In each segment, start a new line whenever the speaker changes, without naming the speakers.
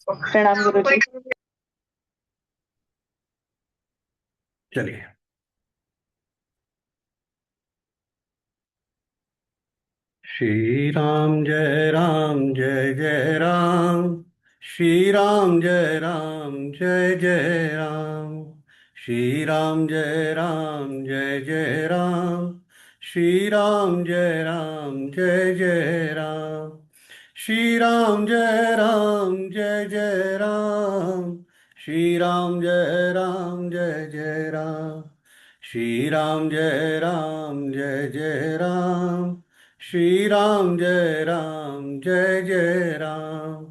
प्रणाम गुरु जी।
चलिए। श्री राम जय जय राम। श्री राम जय जय राम। श्री राम जय जय राम। श्री राम जय जय राम। श्री राम जय जय राम। श्री राम जय जय राम। श्री राम जय जय राम। श्री राम जय जय राम।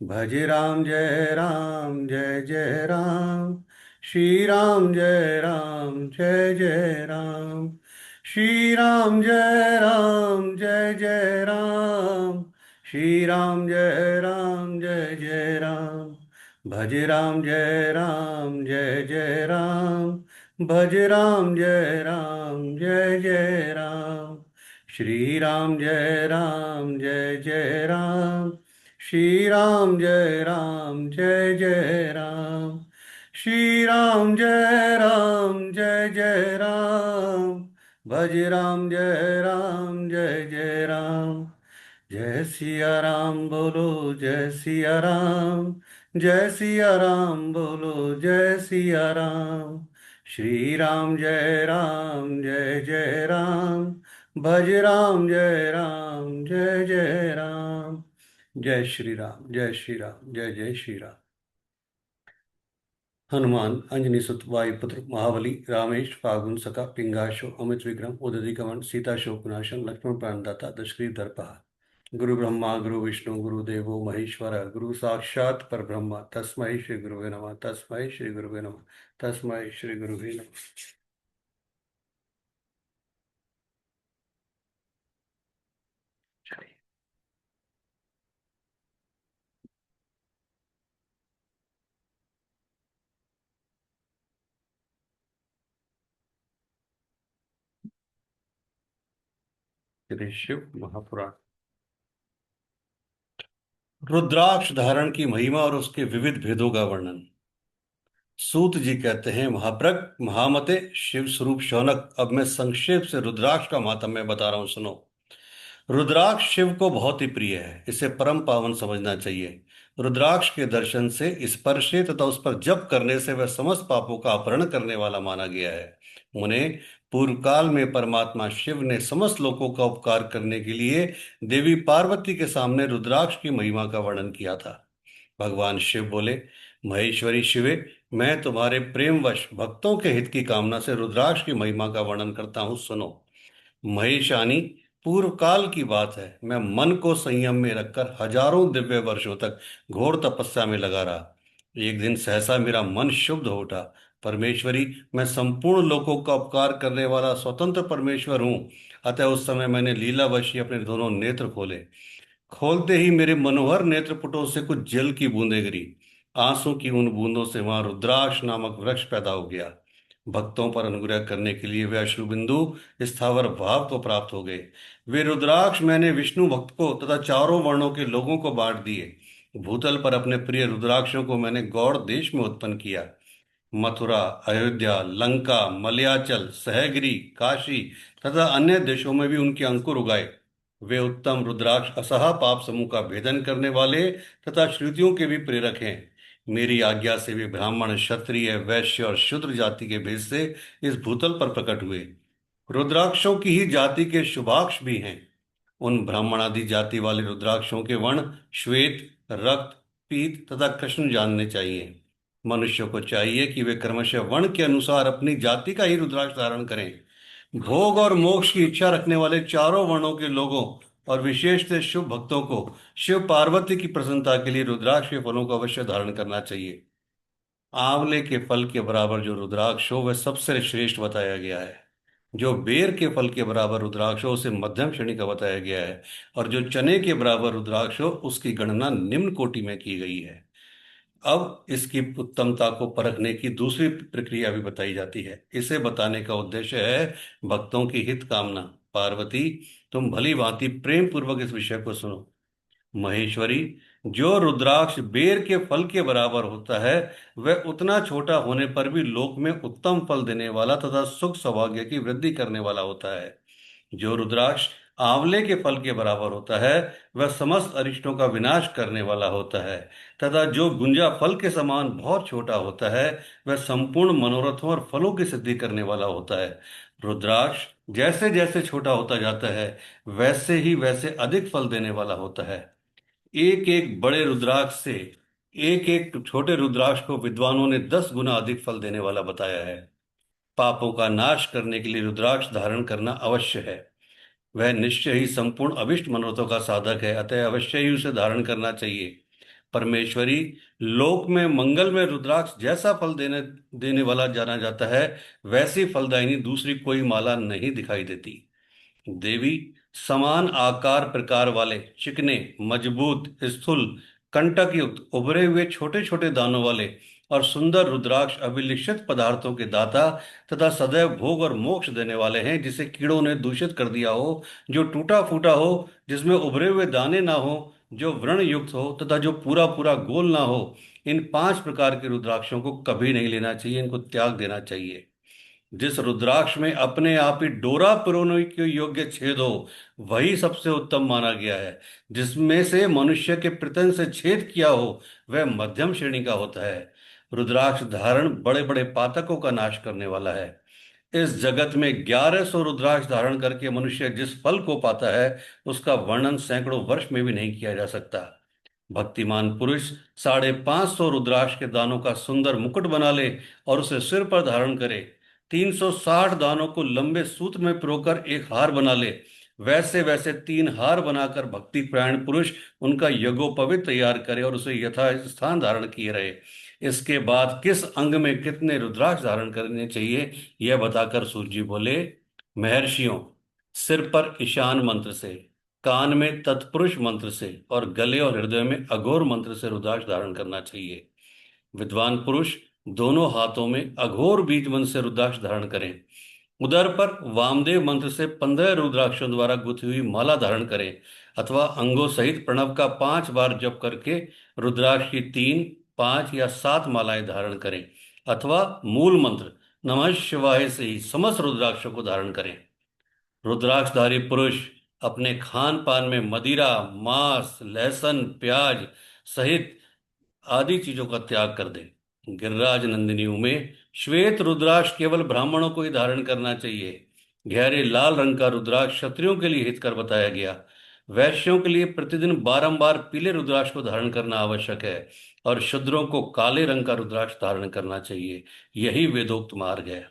भज राम जय राम जय जय राम। श्री राम जय जय राम। श्री राम जय जय राम। श्री राम जय जय राम। भज राम जय राम जय जय राम। भज राम जय जय राम। श्री राम जय जय राम। श्री राम जय जय राम। श्री राम जय जय राम। भज राम जय जय राम। जय सिया राम बोलो जय सिया राम। जय सिया राम बोलो जय सिया राम। श्री राम जय जय राम। भज राम जय जय राम। जय श्री राम जय श्री राम जय जय श्री राम। हनुमान अंजनी सुत वायुपुत्र महाबली रामेश फागुन सखा पिंगाशो अमित विक्रम उदधि कमन सीता शोक नाशन लक्ष्मण प्राणदाता दशग्रीव दर्पहा। गुरु ब्रह्मा गुरु विष्णु गुरु देवो महेश्वर गुरु साक्षात परब्रह्म तस्मै श्री गुरुवे नमः। तस्मै श्री गुरुवे नमः। तस्मै श्री गुरुवे नमः। चलिए। श्री शिव महापुराण। रुद्राक्ष धारण की महिमा और उसके विविध भेदों का वर्णन। सूत जी कहते हैं, महाप्रज्ञ महामते शिव स्वरूप शौनक, अब मैं संक्षेप से रुद्राक्ष का माहात्म्य बता रहा हूं, सुनो। रुद्राक्ष शिव को बहुत ही प्रिय है, इसे परम पावन समझना चाहिए। रुद्राक्ष के दर्शन से, स्पर्शे तथा उस पर जप करने से वह समस्त पापों का अपहरण करने वाला माना गया है। मुने, पूर्व काल में परमात्मा शिव ने समस्त लोगों का उपकार करने के लिए देवी पार्वती के सामने रुद्राक्ष की महिमा का वर्णन किया था। भगवान शिव बोले, महेश्वरी शिवे, मैं तुम्हारे प्रेमवश भक्तों के हित की कामना से रुद्राक्ष की महिमा का वर्णन करता हूं, सुनो। महेशानी, पूर्व काल की बात है, मैं मन को संयम में रखकर हजारों दिव्य वर्षों तक घोर तपस्या में लगा रहा। एक दिन सहसा मेरा मन शुद्ध हो उठा। परमेश्वरी, मैं संपूर्ण लोकों का उपकार करने वाला स्वतंत्र परमेश्वर हूँ। अतः उस समय मैंने लीलावश ही अपने दोनों नेत्र खोले। खोलते ही मेरे मनोहर नेत्रपुटों से कुछ जल की बूंदें गिरी। आंसू की उन बूंदों से वहां रुद्राक्ष नामक वृक्ष पैदा हो गया। भक्तों पर अनुग्रह करने के लिए वे अश्रुबिंदु स्थावर भाव को प्राप्त हो गए। वे रुद्राक्ष मैंने विष्णु भक्त को तथा चारों वर्णों के लोगों को बांट दिए। भूतल पर अपने प्रिय रुद्राक्षों को मैंने गौड़ देश में उत्पन्न किया। मथुरा, अयोध्या, लंका, मलयाचल, सहगिरी, काशी तथा अन्य देशों में भी उनके अंकुर उगाए। वे उत्तम रुद्राक्ष असहा पाप समूह का भेदन करने वाले तथा श्रुतियों के भी प्रेरक हैं। मेरी आज्ञा से वे ब्राह्मण, क्षत्रिय, वैश्य और शूद्र जाति के भेद से इस भूतल पर प्रकट हुए। रुद्राक्षों की ही जाति के शुभाक्ष भी हैं। उन ब्राह्मणादि जाति वाले रुद्राक्षों के वर्ण श्वेत, रक्त, पीत तथा कृष्ण जानने चाहिए। मनुष्य को चाहिए कि वे क्रमशः वर्ण के अनुसार अपनी जाति का ही रुद्राक्ष धारण करें। भोग और मोक्ष की इच्छा रखने वाले चारों वर्णों के लोगों और विशेष से शुभ भक्तों को शिव पार्वती की प्रसन्नता के लिए रुद्राक्ष के फलों को अवश्य धारण करना चाहिए। आंवले के फल के बराबर जो रुद्राक्ष हो वह सबसे श्रेष्ठ बताया गया है। जो बेर के फल के बराबर रुद्राक्ष हो उसे मध्यम श्रेणी का बताया गया है, और जो चने के बराबर रुद्राक्ष हो उसकी गणना निम्न कोटि में की गई है। अब इसकी उत्तमता को परखने की दूसरी प्रक्रिया भी बताई जाती है। इसे बताने का उद्देश्य है भक्तों की हित कामना। पार्वती, तुम भली भांति प्रेम पूर्वक इस विषय को सुनो। महेश्वरी, जो रुद्राक्ष बेर के फल के बराबर होता है, वह उतना छोटा होने पर भी लोक में उत्तम फल देने वाला तथा सुख सौभाग्य की वृद्धि करने वाला होता है। जो रुद्राक्ष आंवले के फल के बराबर होता है, वह समस्त अरिष्टों का विनाश करने वाला होता है, तथा जो गुंजा फल के समान बहुत छोटा होता है, वह संपूर्ण मनोरथों और फलों की सिद्धि करने वाला होता है। रुद्राक्ष जैसे जैसे छोटा होता जाता है, वैसे ही वैसे अधिक फल देने वाला होता है। एक एक बड़े रुद्राक्ष से एक एक छोटे रुद्राक्ष को विद्वानों ने 10 गुना अधिक फल देने वाला बताया है। पापों का नाश करने के लिए रुद्राक्ष धारण करना अवश्य है। वह निश्चय ही संपूर्ण अभिष्ट मनोरथों का साधक है, अतः अवश्य ही उसे धारण करना चाहिए। परमेश्वरी लोक में मंगल में रुद्राक्ष जैसा फल देने देने वाला जाना जाता है, वैसी फलदायिनी दूसरी कोई माला नहीं दिखाई देती। देवी समान आकार प्रकार वाले चिकने मजबूत स्थूल कंटक युक्त उभरे हुए छोटे छोटे दानों वाले और सुंदर रुद्राक्ष अभिलिषित पदार्थों के दाता तथा सदैव भोग और मोक्ष देने वाले हैं, जिसे कीड़ों ने दूषित कर दिया हो, जो टूटा फूटा हो, जिसमें उभरे हुए दाने ना हो, जो व्रण युक्त हो तथा जो पूरा पूरा गोल ना हो। इन 5 प्रकार के रुद्राक्षों को कभी नहीं लेना चाहिए, इनको त्याग देना चाहिए। जिस रुद्राक्ष में अपने आप ही डोरा पिरोने के योग्य छेद हो, वही सबसे उत्तम माना गया है। जिसमें से मनुष्य के प्रतन से छेद किया हो, वह मध्यम श्रेणी का होता है। रुद्राक्ष धारण बड़े बड़े पातकों का नाश करने वाला है। इस जगत में 1100 रुद्राक्ष धारण करके मनुष्य जिस फल को पाता है, उसका वर्णन सैकड़ों वर्ष में भी नहीं किया जा सकता। भक्तिमान पुरुष 550 रुद्राक्ष के दानों का सुंदर मुकुट बना ले और उसे सिर पर धारण करे। 360 दानों को लंबे सूत्र में पिरोकर एक हार बना ले। वैसे वैसे 3 हार बनाकर भक्ति परायण पुरुष उनका यज्ञोपवीत तैयार करे और उसे यथा स्थान धारण किए रहे। इसके बाद किस अंग में कितने रुद्राक्ष धारण करने चाहिए, यह बताकर सूर्य जी बोले, महर्षियों, सिर पर ईशान मंत्र से, कान में तत्पुरुष मंत्र से और गले और हृदय में अघोर मंत्र से रुद्राक्ष धारण करना चाहिए। विद्वान पुरुष दोनों हाथों में अघोर बीज मंत्र से रुद्राक्ष धारण करें। उदर पर वामदेव मंत्र से 15 रुद्राक्षों द्वारा गुथी हुई माला धारण करें, अथवा अंगों सहित प्रणव का 5 बार जप करके रुद्राक्ष की 3, 5 या 7 मालाएं धारण करें, अथवा मूल मंत्र नमः शिवाय से ही समस्त रुद्राक्षों को धारण करें। रुद्राक्षधारी पुरुष अपने खान पान में मदिरा, मांस, लहसुन, प्याज सहित आदि चीजों का त्याग कर दे। गिरिराज नंदिनियों में श्वेत रुद्राक्ष केवल ब्राह्मणों को ही धारण करना चाहिए। गहरे लाल रंग का रुद्राक्ष क्षत्रियों के लिए हितकर बताया गया। वैश्यों के लिए प्रतिदिन बारंबार पीले रुद्राक्ष को धारण करना आवश्यक है और शूद्रों को काले रंग का रुद्राक्ष धारण करना चाहिए। यही वेदोक्त मार्ग है।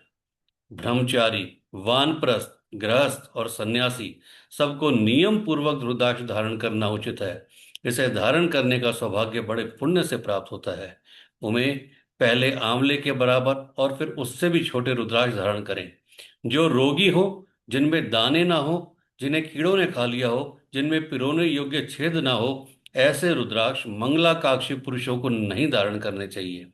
ब्रह्मचारी, वानप्रस्थ, गृहस्थ और सन्यासी सबको नियम पूर्वक रुद्राक्ष धारण करना उचित है। इसे धारण करने का सौभाग्य बड़े पुण्य से प्राप्त होता है। उन्हें पहले आंवले के बराबर और फिर उससे भी छोटे रुद्राक्ष धारण करें। जो रोगी हो, जिनमें दाने ना हो, जिन्हें कीड़ों ने खा लिया हो, जिनमें पिरोने योग्य छेद ना हो, ऐसे रुद्राक्ष मंगलाकाक्षी पुरुषों को नहीं धारण करने चाहिए।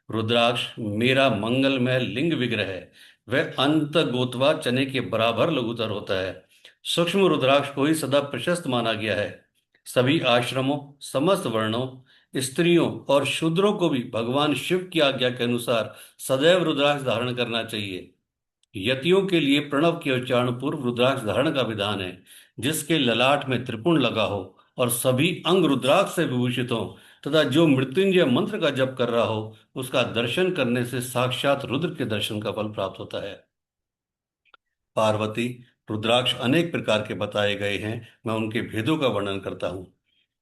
रुद्राक्ष मेरा मंगलमय लिंग विग्रह है। वह अंत गोतवा चने के बराबर लघुतर होता है। सूक्ष्म रुद्राक्ष को ही सदा प्रशस्त माना गया है। सभी आश्रमों, समस्त वर्णों, स्त्रियों और शूद्रों को भी भगवान शिव की आज्ञा के अनुसार सदैव रुद्राक्ष धारण करना चाहिए। यतियों के लिए प्रणव के उच्चारण पूर्व रुद्राक्ष धारण का विधान है। जिसके ललाट में त्रिपुण लगा हो और सभी अंग रुद्राक्ष से विभूषित हो तथा जो मृत्युंजय मंत्र का जप कर रहा हो, उसका दर्शन करने से साक्षात रुद्र के दर्शन का फल प्राप्त होता है। पार्वती, रुद्राक्ष अनेक प्रकार के बताए गए हैं। मैं उनके भेदों का वर्णन करता हूँ।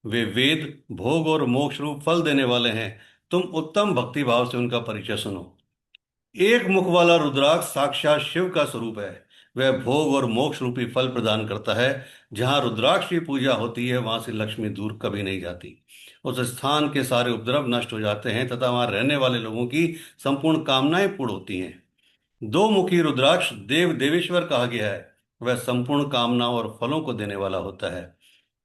वे वेद, भोग और मोक्ष रूप फल देने वाले हैं। तुम उत्तम भक्ति भाव से उनका परिचय सुनो। एक मुख वाला रुद्राक्ष साक्षात शिव का स्वरूप है। वह भोग और मोक्ष रूपी फल प्रदान करता है। जहां रुद्राक्ष की पूजा होती है, वहां से लक्ष्मी दूर कभी नहीं जाती। उस स्थान के सारे उपद्रव नष्ट हो जाते हैं तथा वहां रहने वाले लोगों की संपूर्ण कामनाएं पूर्ण होती हैं। 2 मुखी रुद्राक्ष देव देवेश्वर कहा गया है। वह संपूर्ण कामनाओं और फलों को देने वाला होता है।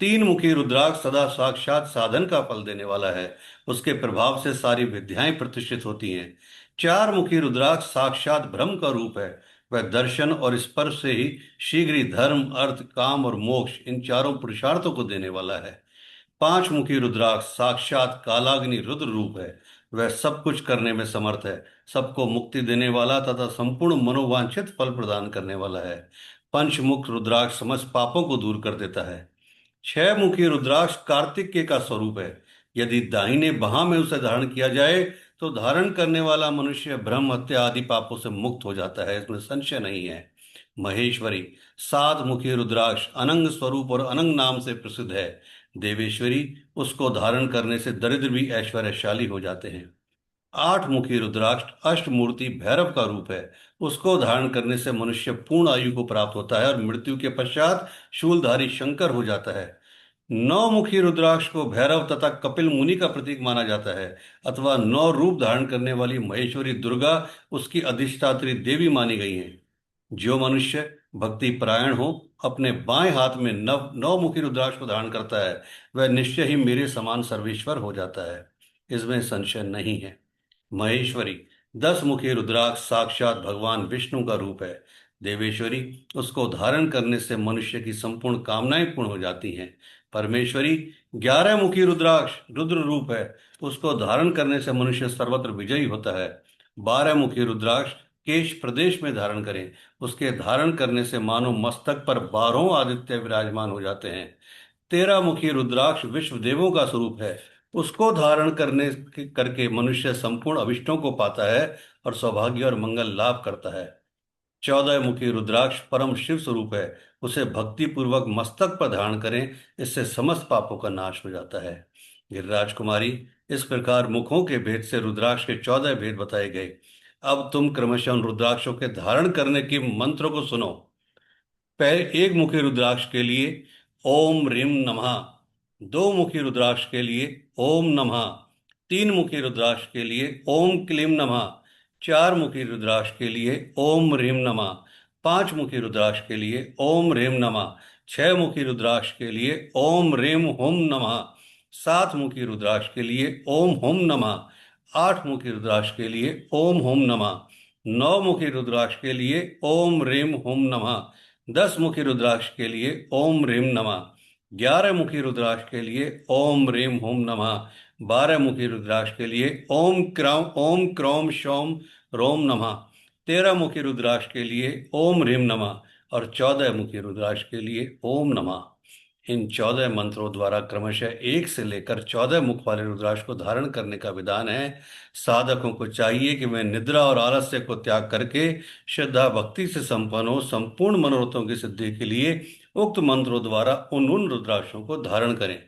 3 मुखी रुद्राक्ष सदा साक्षात साधन का फल देने वाला है। उसके प्रभाव से सारी विद्याएं प्रतिष्ठित होती हैं। 4 मुखी रुद्राक्ष साक्षात ब्रह्म का रूप है। वह दर्शन और स्पर्श से ही शीघ्र ही धर्म, अर्थ, काम और मोक्ष इन चारों पुरुषार्थों को देने वाला है। पांच मुखी रुद्राक्ष साक्षात कालाग्नि रुद्र रूप है। वह सब कुछ करने में समर्थ है, सबको मुक्ति देने वाला तथा संपूर्ण मनोवांछित फल प्रदान करने वाला है। पंचमुख रुद्राक्ष समस्त पापों को दूर कर देता है। छह मुखी रुद्राक्ष कार्तिकेय का स्वरूप है। यदि दाहिने बाह में उसे धारण किया जाए तो धारण करने वाला मनुष्य ब्रह्म हत्या आदि पापों से मुक्त हो जाता है, इसमें संशय नहीं है। महेश्वरी सात मुखी रुद्राक्ष अनंग स्वरूप और अनंग नाम से प्रसिद्ध है। देवेश्वरी, उसको धारण करने से दरिद्र भी ऐश्वर्यशाली हो जाते हैं। आठ मुखी रुद्राक्ष अष्टमूर्ति भैरव का रूप है। उसको धारण करने से मनुष्य पूर्ण आयु को प्राप्त होता है और मृत्यु के पश्चात शूलधारी शंकर हो जाता है। नौ मुखी रुद्राक्ष को भैरव तथा कपिल मुनि का प्रतीक माना जाता है, अथवा नौ रूप धारण करने वाली महेश्वरी दुर्गा उसकी अधिष्ठात्री देवी मानी गई हैं। जो मनुष्य भक्ति परायण हो, अपने बाएं हाथ में नव नौ मुखी रुद्राक्ष को धारण करता है, वह निश्चय ही मेरे समान सर्वेश्वर हो जाता है, इसमें संशय नहीं है। महेश्वरी दस मुखी रुद्राक्ष साक्षात भगवान विष्णु का रूप है। देवेश्वरी, उसको धारण करने से मनुष्य की संपूर्ण कामनाएं पूर्ण हो जाती हैं। परमेश्वरी ग्यारह मुखी रुद्राक्ष रुद्र रूप है। उसको धारण करने से मनुष्य सर्वत्र विजयी होता है। बारह मुखी रुद्राक्ष केश प्रदेश में धारण करें, उसके धारण करने से मानो मस्तक पर बारहों आदित्य विराजमान हो जाते हैं। तेरह मुखी रुद्राक्ष विश्व देवों का स्वरूप है। उसको धारण करके मनुष्य संपूर्ण अभिष्टों को पाता है और सौभाग्य और मंगल लाभ करता है। चौदह मुखी रुद्राक्ष परम शिव स्वरूप है। उसे भक्ति पूर्वक मस्तक पर धारण करें, इससे समस्त पापों का नाश हो जाता है। गिरिराज कुमारी, इस प्रकार मुखों के भेद से रुद्राक्ष के 14 भेद बताए गए। अब तुम क्रमशः उन रुद्राक्षों के धारण करने के मंत्रों को सुनो। पहले एक मुखी रुद्राक्ष के लिए ओम ह्रीम नमः। दो मुखी रुद्राक्ष के लिए ओम नमः। तीन मुखी रुद्राक्ष के लिए ओम क्लीम नमः। चार मुखी रुद्राक्ष के लिए ओम ह्रीम नमः। पांच मुखी रुद्राक्ष के लिए ओम ह्रीम नमः। छह मुखी रुद्राक्ष के लिए ओम ह्रीम हुम नमः। सात मुखी रुद्राक्ष के लिए ओम हुम नमः। आठ मुखी रुद्राक्ष के लिए ओम हुम नमः। नौ मुखी रुद्राक्ष के लिए ओम ह्रीम हुम नमः। दस मुखी रुद्राक्ष के लिए ओम ह्रीम नमः। 11 मुखी रुद्राक्ष के लिए ओम ह्रीम हुम नमः। 12 मुखी रुद्राक्ष के लिए ओम क्रोम शोम रोम नमः। 13 मुखी रुद्राक्ष के लिए ओम ह्रीम नमः और 14 मुखी रुद्राक्ष के लिए ओम नमः। इन 14 मंत्रों द्वारा क्रमशः एक से लेकर 14 मुख वाले रुद्राक्ष को धारण करने का विधान है। साधकों को चाहिए कि वे निद्रा और आलस्य को त्याग करके श्रद्धा भक्ति से संपन्न हो संपूर्ण मनोरथों की सिद्धि के लिए उक्त मंत्रों द्वारा उन रुद्राक्षों को धारण करें।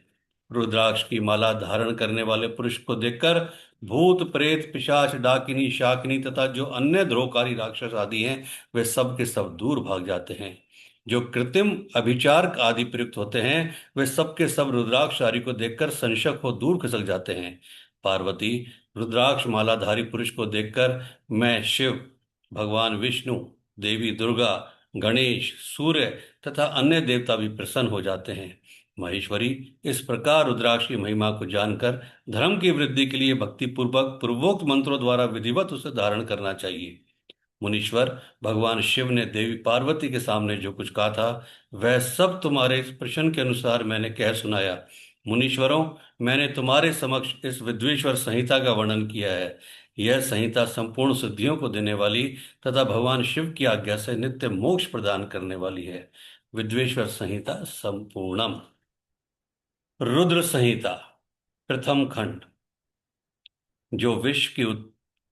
रुद्राक्ष की माला धारण करने वाले पुरुष को देखकर भूत प्रेत पिशाच डाकिनी शाकिनी तथा जो अन्य द्रोहकारी राक्षस आदि हैं, वे सब के सब दूर भाग जाते हैं। जो कृत्रिम अभिचार आदि प्रयुक्त होते हैं, वे सब के सब रुद्राक्ष आदि को देखकर संशय हो दूर खिसक जाते हैं। पार्वती, रुद्राक्ष मालाधारी पुरुष को देखकर मैं शिव, भगवान विष्णु, देवी दुर्गा, गणेश, सूर्य तथा अन्य देवता भी प्रसन्न हो जाते हैं। महेश्वरी, इस प्रकार रुद्राक्ष की महिमा को जानकर धर्म की वृद्धि के लिए भक्ति पूर्वक पूर्वोक्त मंत्रों द्वारा विधिवत उसे धारण करना चाहिए। मुनीश्वर, भगवान शिव ने देवी पार्वती के सामने जो कुछ कहा था, वह सब तुम्हारे प्रश्न के अनुसार मैंने कह सुनाया। मुनीश्वरों, मैंने तुम्हारे समक्ष इस विद्वेश्वर संहिता का वर्णन किया है। यह संहिता संपूर्ण सिद्धियों को देने वाली तथा भगवान शिव की आज्ञा से नित्य मोक्ष प्रदान करने वाली है। विद्वेश्वर संहिता संपूर्णम। रुद्र संहिता प्रथम खंड। जो विश्व की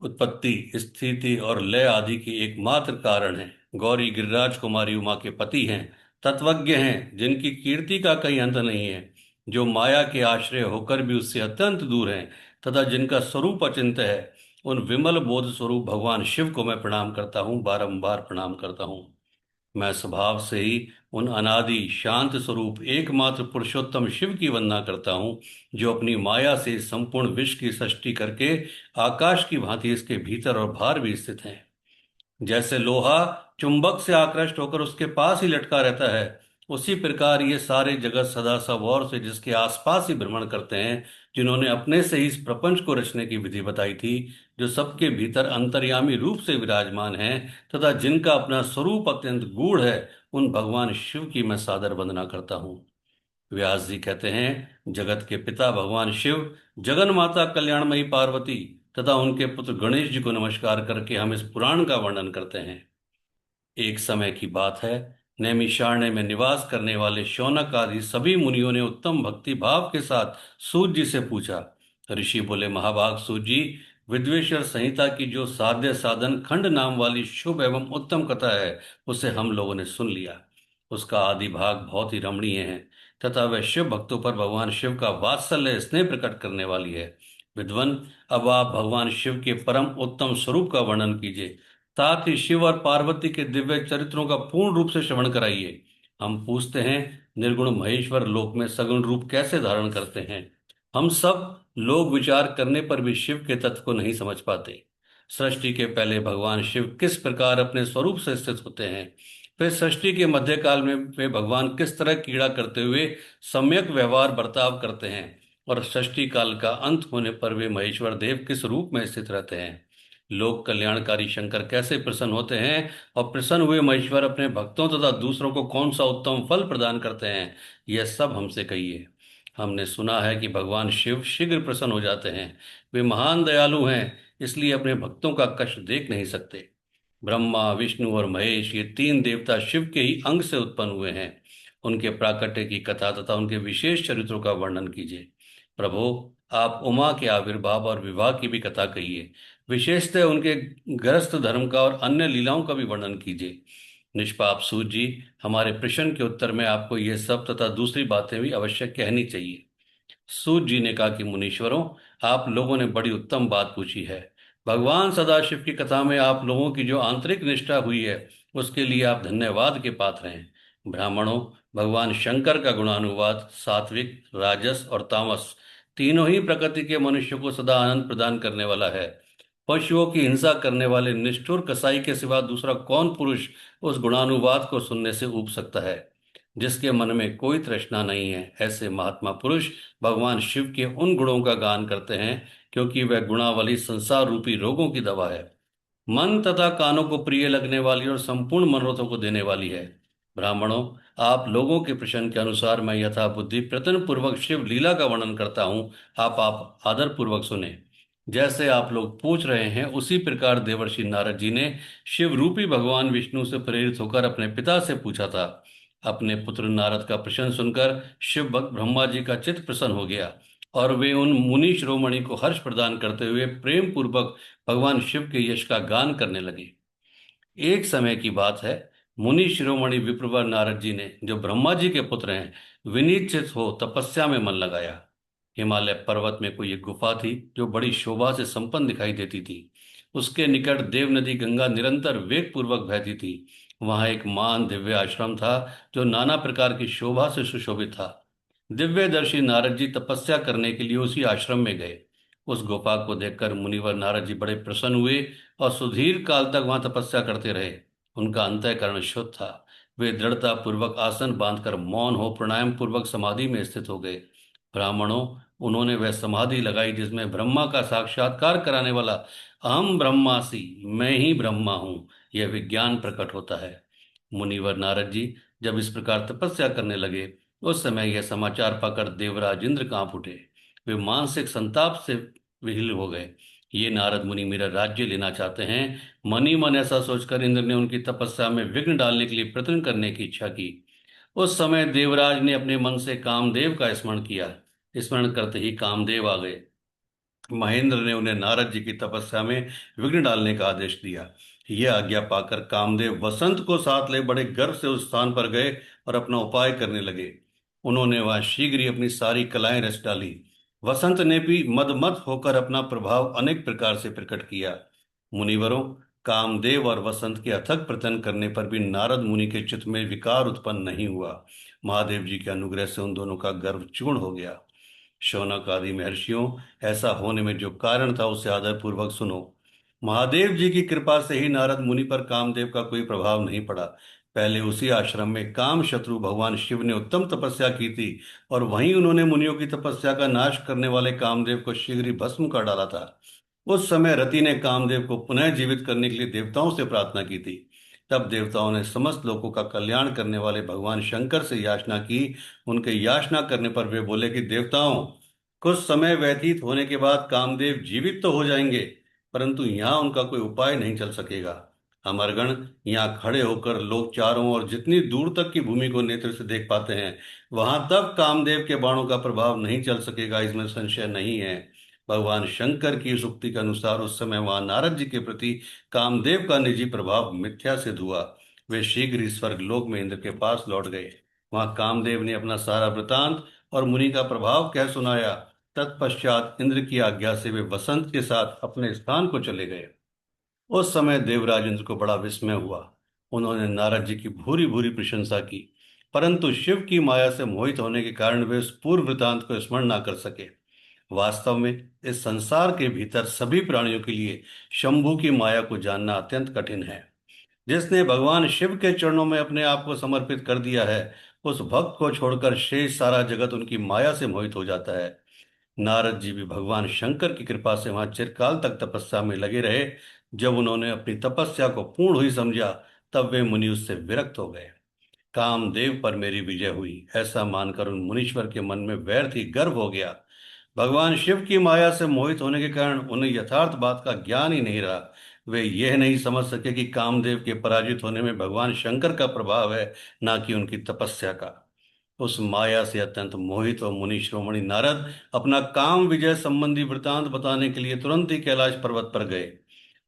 उत्पत्ति, स्थिति और लय आदि की एकमात्र कारण है, गौरी गिरिराज कुमारी उमा के पति हैं, तत्वज्ञ हैं, जिनकी कीर्ति का कहीं अंत नहीं है, जो माया के आश्रय होकर भी उससे अत्यंत दूर हैं तथा जिनका स्वरूप अचिंत्य है, उन विमल बोध स्वरूप भगवान शिव को मैं प्रणाम करता हूँ, बारंबार प्रणाम करता हूँ। मैं स्वभाव से ही उन अनादि शांत स्वरूप एकमात्र पुरुषोत्तम शिव की वंदना करता हूँ, जो अपनी माया से संपूर्ण विश्व की सृष्टि करके आकाश की भांति इसके भीतर और बाहर भी स्थित हैं। जैसे लोहा चुंबक से आकृष्ट होकर उसके पास ही लटका रहता है, उसी प्रकार ये सारे जगत सदा सवौर से जिसके आसपास ही भ्रमण करते हैं, जिन्होंने अपने से ही इस प्रपंच को रचने की विधि बताई थी, जो सबके भीतर अंतर्यामी रूप से विराजमान है तथा जिनका अपना स्वरूप अत्यंत गूढ़ है, उन भगवान शिव की मैं सादर वंदना करता हूँ। व्यास जी कहते हैं, जगत के पिता भगवान शिव, जगन माता कल्याणमयी पार्वती तथा उनके पुत्र गणेश जी को नमस्कार करके हम इस पुराण का वर्णन करते हैं। एक समय की बात है, नैमिषारण्य में निवास करने वाले शौनक आदि सभी मुनियों ने उत्तम भक्ति भाव के साथ सूत जी से पूछा। ऋषि बोले, महाभाग सूत जी, विद्वेश्वर संहिता की जो साध्य साधन खंड नाम वाली शुभ एवं उत्तम कथा है, उसे हम लोगों ने सुन लिया। उसका आदि भाग बहुत ही रमणीय है तथा वह शिव भक्तों पर भगवान शिव का वात्सल्य स्नेह प्रकट करने वाली है। विद्वन, अब आप भगवान शिव के परम उत्तम स्वरूप का वर्णन कीजिए, साथ ही शिव और पार्वती के दिव्य चरित्रों का पूर्ण रूप से श्रवण कराइए। हम पूछते हैं, निर्गुण महेश्वर लोक में सगुण रूप कैसे धारण करते हैं? हम सब लोग विचार करने पर भी शिव के तत्व को नहीं समझ पाते। सृष्टि के पहले भगवान शिव किस प्रकार अपने स्वरूप से स्थित होते हैं, फिर सृष्टि के मध्यकाल में वे भगवान किस तरह कीड़ा करते हुए सम्यक व्यवहार बर्ताव करते हैं, और सृष्टि काल का अंत होने पर वे महेश्वर देव किस रूप में स्थित रहते हैं। लोक कल्याणकारी शंकर कैसे प्रसन्न होते हैं, और प्रसन्न हुए महेश्वर अपने भक्तों तथा दूसरों को कौन सा उत्तम फल प्रदान करते हैं, यह सब हमसे कहिए। हमने सुना है कि भगवान शिव शीघ्र प्रसन्न हो जाते हैं। वे महान दयालु हैं, इसलिए अपने भक्तों का कष्ट देख नहीं सकते। ब्रह्मा, विष्णु और महेश, ये तीन देवता शिव के ही अंग से उत्पन्न हुए हैं। उनके प्राकट्य की कथा तथा उनके विशेष चरित्रों का वर्णन कीजिए। प्रभु, आप उमा के आविर्भाव और विवाह की भी कथा कहिए। विशेषतः उनके गृहस्थ धर्म का और अन्य लीलाओं का भी वर्णन कीजिए। निष्पाप सूत जी, हमारे प्रश्न के उत्तर में आपको ये सब तथा दूसरी बातें भी अवश्य कहनी चाहिए। सूत जी ने कहा कि मुनीश्वरों, आप लोगों ने बड़ी उत्तम बात पूछी है। भगवान सदाशिव की कथा में आप लोगों की जो आंतरिक निष्ठा हुई है, उसके लिए आप धन्यवाद के पात्र हैं। ब्राह्मणों, भगवान शंकर का गुणानुवाद सात्विक, राजस और तामस तीनों ही प्रकृति के मनुष्य को सदा आनंद प्रदान करने वाला है। पशुओं की हिंसा करने वाले निष्ठुर कसाई के सिवा दूसरा कौन पुरुष उस गुणानुवाद को सुनने से ऊब सकता है? जिसके मन में कोई तृष्णा नहीं है, ऐसे महात्मा पुरुष भगवान शिव के उन गुणों का गान करते हैं, क्योंकि वह गुणावली संसार रूपी रोगों की दवा है, मन तथा कानों को प्रिय लगने वाली और संपूर्ण मनोरथों को देने वाली है। ब्राह्मणों, आप लोगों के प्रश्न के अनुसार मैं यथा बुद्धि प्रयत्न पूर्वक शिव लीला का वर्णन करता हूँ। आप आदर पूर्वक सुने। जैसे आप लोग पूछ रहे हैं, उसी प्रकार देवर्षि नारद जी ने शिव रूपी भगवान विष्णु से प्रेरित होकर अपने पिता से पूछा था। अपने पुत्र नारद का प्रश्न सुनकर शिव भक्त ब्रह्मा जी का चित्त प्रसन्न हो गया, और वे उन मुनि शिरोमणि को हर्ष प्रदान करते हुए प्रेम पूर्वक भगवान शिव के यश का गान करने लगे। एक समय की बात है, मुनि शिरोमणि विप्रवर नारद जी ने, जो ब्रह्मा जी के पुत्र हैं, विनीत चित्त हो तपस्या में मन लगाया। हिमालय पर्वत में कोई एक गुफा थी, जो बड़ी शोभा से संपन्न दिखाई देती थी। उसके निकट देव नदी गंगा निरंतर वेग पूर्वक बहती थी। वहां एक महान दिव्य आश्रम था, जो नाना प्रकार की शोभा से सुशोभित था। दिव्यदर्शी नारद जी तपस्या करने के लिए उसी आश्रम में गए। उस गुफा को देखकर मुनिवर नारद जी बड़े प्रसन्न हुए और सुदीर्घ काल तक वहां तपस्या करते रहे। उनका अंतःकरण शुद्ध था। वे दृढ़ता पूर्वक आसन बांधकर मौन हो प्राणायाम पूर्वक समाधि में स्थित हो गए। ब्राह्मणों, उन्होंने वह समाधि लगाई जिसमें ब्रह्मा का साक्षात्कार कराने वाला अहम ब्रह्मासि, मैं ही ब्रह्मा हूँ, यह विज्ञान प्रकट होता है। मुनिवर नारद जी जब इस प्रकार तपस्या करने लगे, उस समय यह समाचार पाकर देवराज इंद्र कांप उठे। वे मानसिक संताप से विह्वल हो गए। ये नारद मुनि मेरा राज्य लेना चाहते हैं। मन ही मन ऐसा सोचकर इंद्र ने उनकी तपस्या में विघ्न डालने के लिए प्रयत्न करने की इच्छा की। उस समय देवराज ने अपने मन से कामदेव का स्मरण किया। स्मरण करते ही कामदेव आ गए। महेंद्र ने उन्हें नारद जी की तपस्या में विघ्न डालने का आदेश दिया। यह आज्ञा पाकर कामदेव वसंत को साथ ले बड़े गर्व से उस स्थान पर गए और अपना उपाय करने लगे। उन्होंने वहां शीघ्र ही अपनी सारी कलाएं रच डाली। वसंत ने भी मदमत होकर अपना प्रभाव अनेक प्रकार से प्रकट किया। मुनिवरों, कामदेव और वसंत के अथक प्रयत्न करने पर भी नारद मुनि के चित्त में विकार उत्पन्न नहीं हुआ। महादेव जी के अनुग्रह से उन दोनों का गर्व चूर्ण हो गया। शौनक आदि महर्षियों, ऐसा होने में जो कारण था उसे आदर पूर्वक सुनो। महादेव जी की कृपा से ही नारद मुनि पर कामदेव का कोई प्रभाव नहीं पड़ा। पहले उसी आश्रम में काम शत्रु भगवान शिव ने उत्तम तपस्या की थी, और वहीं उन्होंने मुनियों की तपस्या का नाश करने वाले कामदेव को शीघ्र ही भस्म कर डाला था। उस समय रति ने कामदेव को पुनः जीवित करने के लिए देवताओं से प्रार्थना की थी। तब देवताओं ने समस्त लोगों का कल्याण करने वाले भगवान शंकर से याचना की। उनके याचना करने पर वे बोले कि देवताओं, कुछ समय व्यतीत होने के बाद कामदेव जीवित तो हो जाएंगे, परंतु यहाँ उनका कोई उपाय नहीं चल सकेगा। अमरगण, यहाँ खड़े होकर लोग चारों ओर जितनी दूर तक की भूमि को नेत्र से देख पाते हैं, वहां तक कामदेव के बाणों का प्रभाव नहीं चल सकेगा, इसमें संशय नहीं है। भगवान शंकर की इस उक्ति के अनुसार उस समय वहां नारद जी के प्रति कामदेव का निजी प्रभाव मिथ्या सिद्ध हुआ। वे शीघ्र ही स्वर्ग लोक में इंद्र के पास लौट गए। वहां कामदेव ने अपना सारा वृतांत और मुनि का प्रभाव कह सुनाया। तत्पश्चात इंद्र की आज्ञा से वे वसंत के साथ अपने स्थान को चले गए। उस समय देवराज इंद्र को बड़ा विस्मय हुआ। उन्होंने नारद जी की भूरी भूरी प्रशंसा की, परंतु शिव की माया से मोहित होने के कारण वे उस पूर्व वृतांत को स्मरण न कर सके। वास्तव में इस संसार के भीतर सभी प्राणियों के लिए शंभु की माया को जानना अत्यंत कठिन है। जिसने भगवान शिव के चरणों में अपने आप को समर्पित कर दिया है, उस भक्त को छोड़कर शेष सारा जगत उनकी माया से मोहित हो जाता है। नारद जी भी भगवान शंकर की कृपा से वहां चिरकाल तक तपस्या में लगे रहे। जब उन्होंने अपनी तपस्या को पूर्ण हुई समझा, तब वे मुनि उससे विरक्त हो गए। कामदेव पर मेरी विजय हुई, ऐसा मानकर उन मुनीश्वर के मन में व्यर्थ ही गर्व हो गया। भगवान शिव की माया से मोहित होने के कारण उन्हें यथार्थ बात का ज्ञान ही नहीं रहा। वे यह नहीं समझ सके कि कामदेव के पराजित होने में भगवान शंकर का प्रभाव है, ना कि उनकी तपस्या का। उस माया से अत्यंत मोहित और मुनि शिरोमणि नारद अपना काम विजय संबंधी वृतांत बताने के लिए तुरंत ही कैलाश पर्वत पर गए।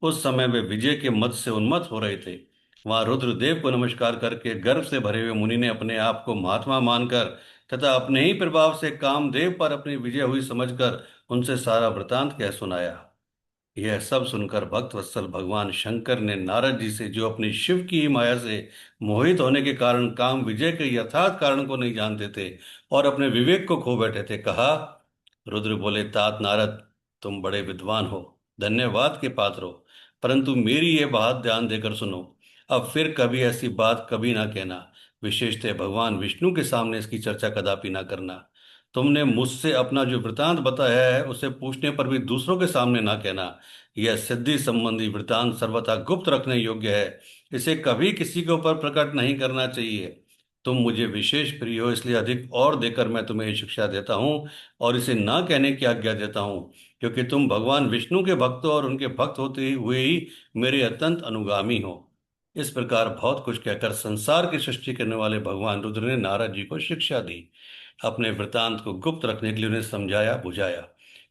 उस समय वे विजय के मद से उन्मत्त हो रहे थे। वहां रुद्रदेव को नमस्कार करके गर्व से भरे हुए मुनि ने अपने आप को महात्मा मानकर तथा अपने ही प्रभाव से कामदेव पर अपनी विजय हुई समझकर उनसे सारा वृतांत कह सुनाया। यह सब सुनकर भक्त वत्सल भगवान शंकर ने नारद जी से, जो अपनी शिव की ही माया से मोहित होने के कारण काम विजय के यथार्थ कारण को नहीं जानते थे और अपने विवेक को खो बैठे थे, कहा। रुद्र बोले, तात नारद, तुम बड़े विद्वान हो, धन्यवाद के पात्र हो, परंतु मेरी ये बात ध्यान देकर सुनो। अब फिर कभी ऐसी बात कभी ना कहना। विशेषतः भगवान विष्णु के सामने इसकी चर्चा कदापि ना करना। तुमने मुझसे अपना जो वृतांत बताया है, उसे पूछने पर भी दूसरों के सामने ना कहना। यह सिद्धि संबंधी वृतांत सर्वथा गुप्त रखने योग्य है। इसे कभी किसी के ऊपर प्रकट नहीं करना चाहिए। तुम मुझे विशेष प्रिय हो, इसलिए अधिक और देकर मैं तुम्हें ये शिक्षा देता हूँ और इसे ना कहने की आज्ञा देता हूँ, क्योंकि तुम भगवान विष्णु के भक्त हो और उनके भक्त होते हुए ही मेरे अत्यंत अनुगामी हो। इस प्रकार बहुत कुछ कहकर संसार की सृष्टि करने वाले भगवान रुद्र ने नारद जी को शिक्षा दी। अपने वृतांत को गुप्त रखने के लिए उन्हें समझाया बुझाया,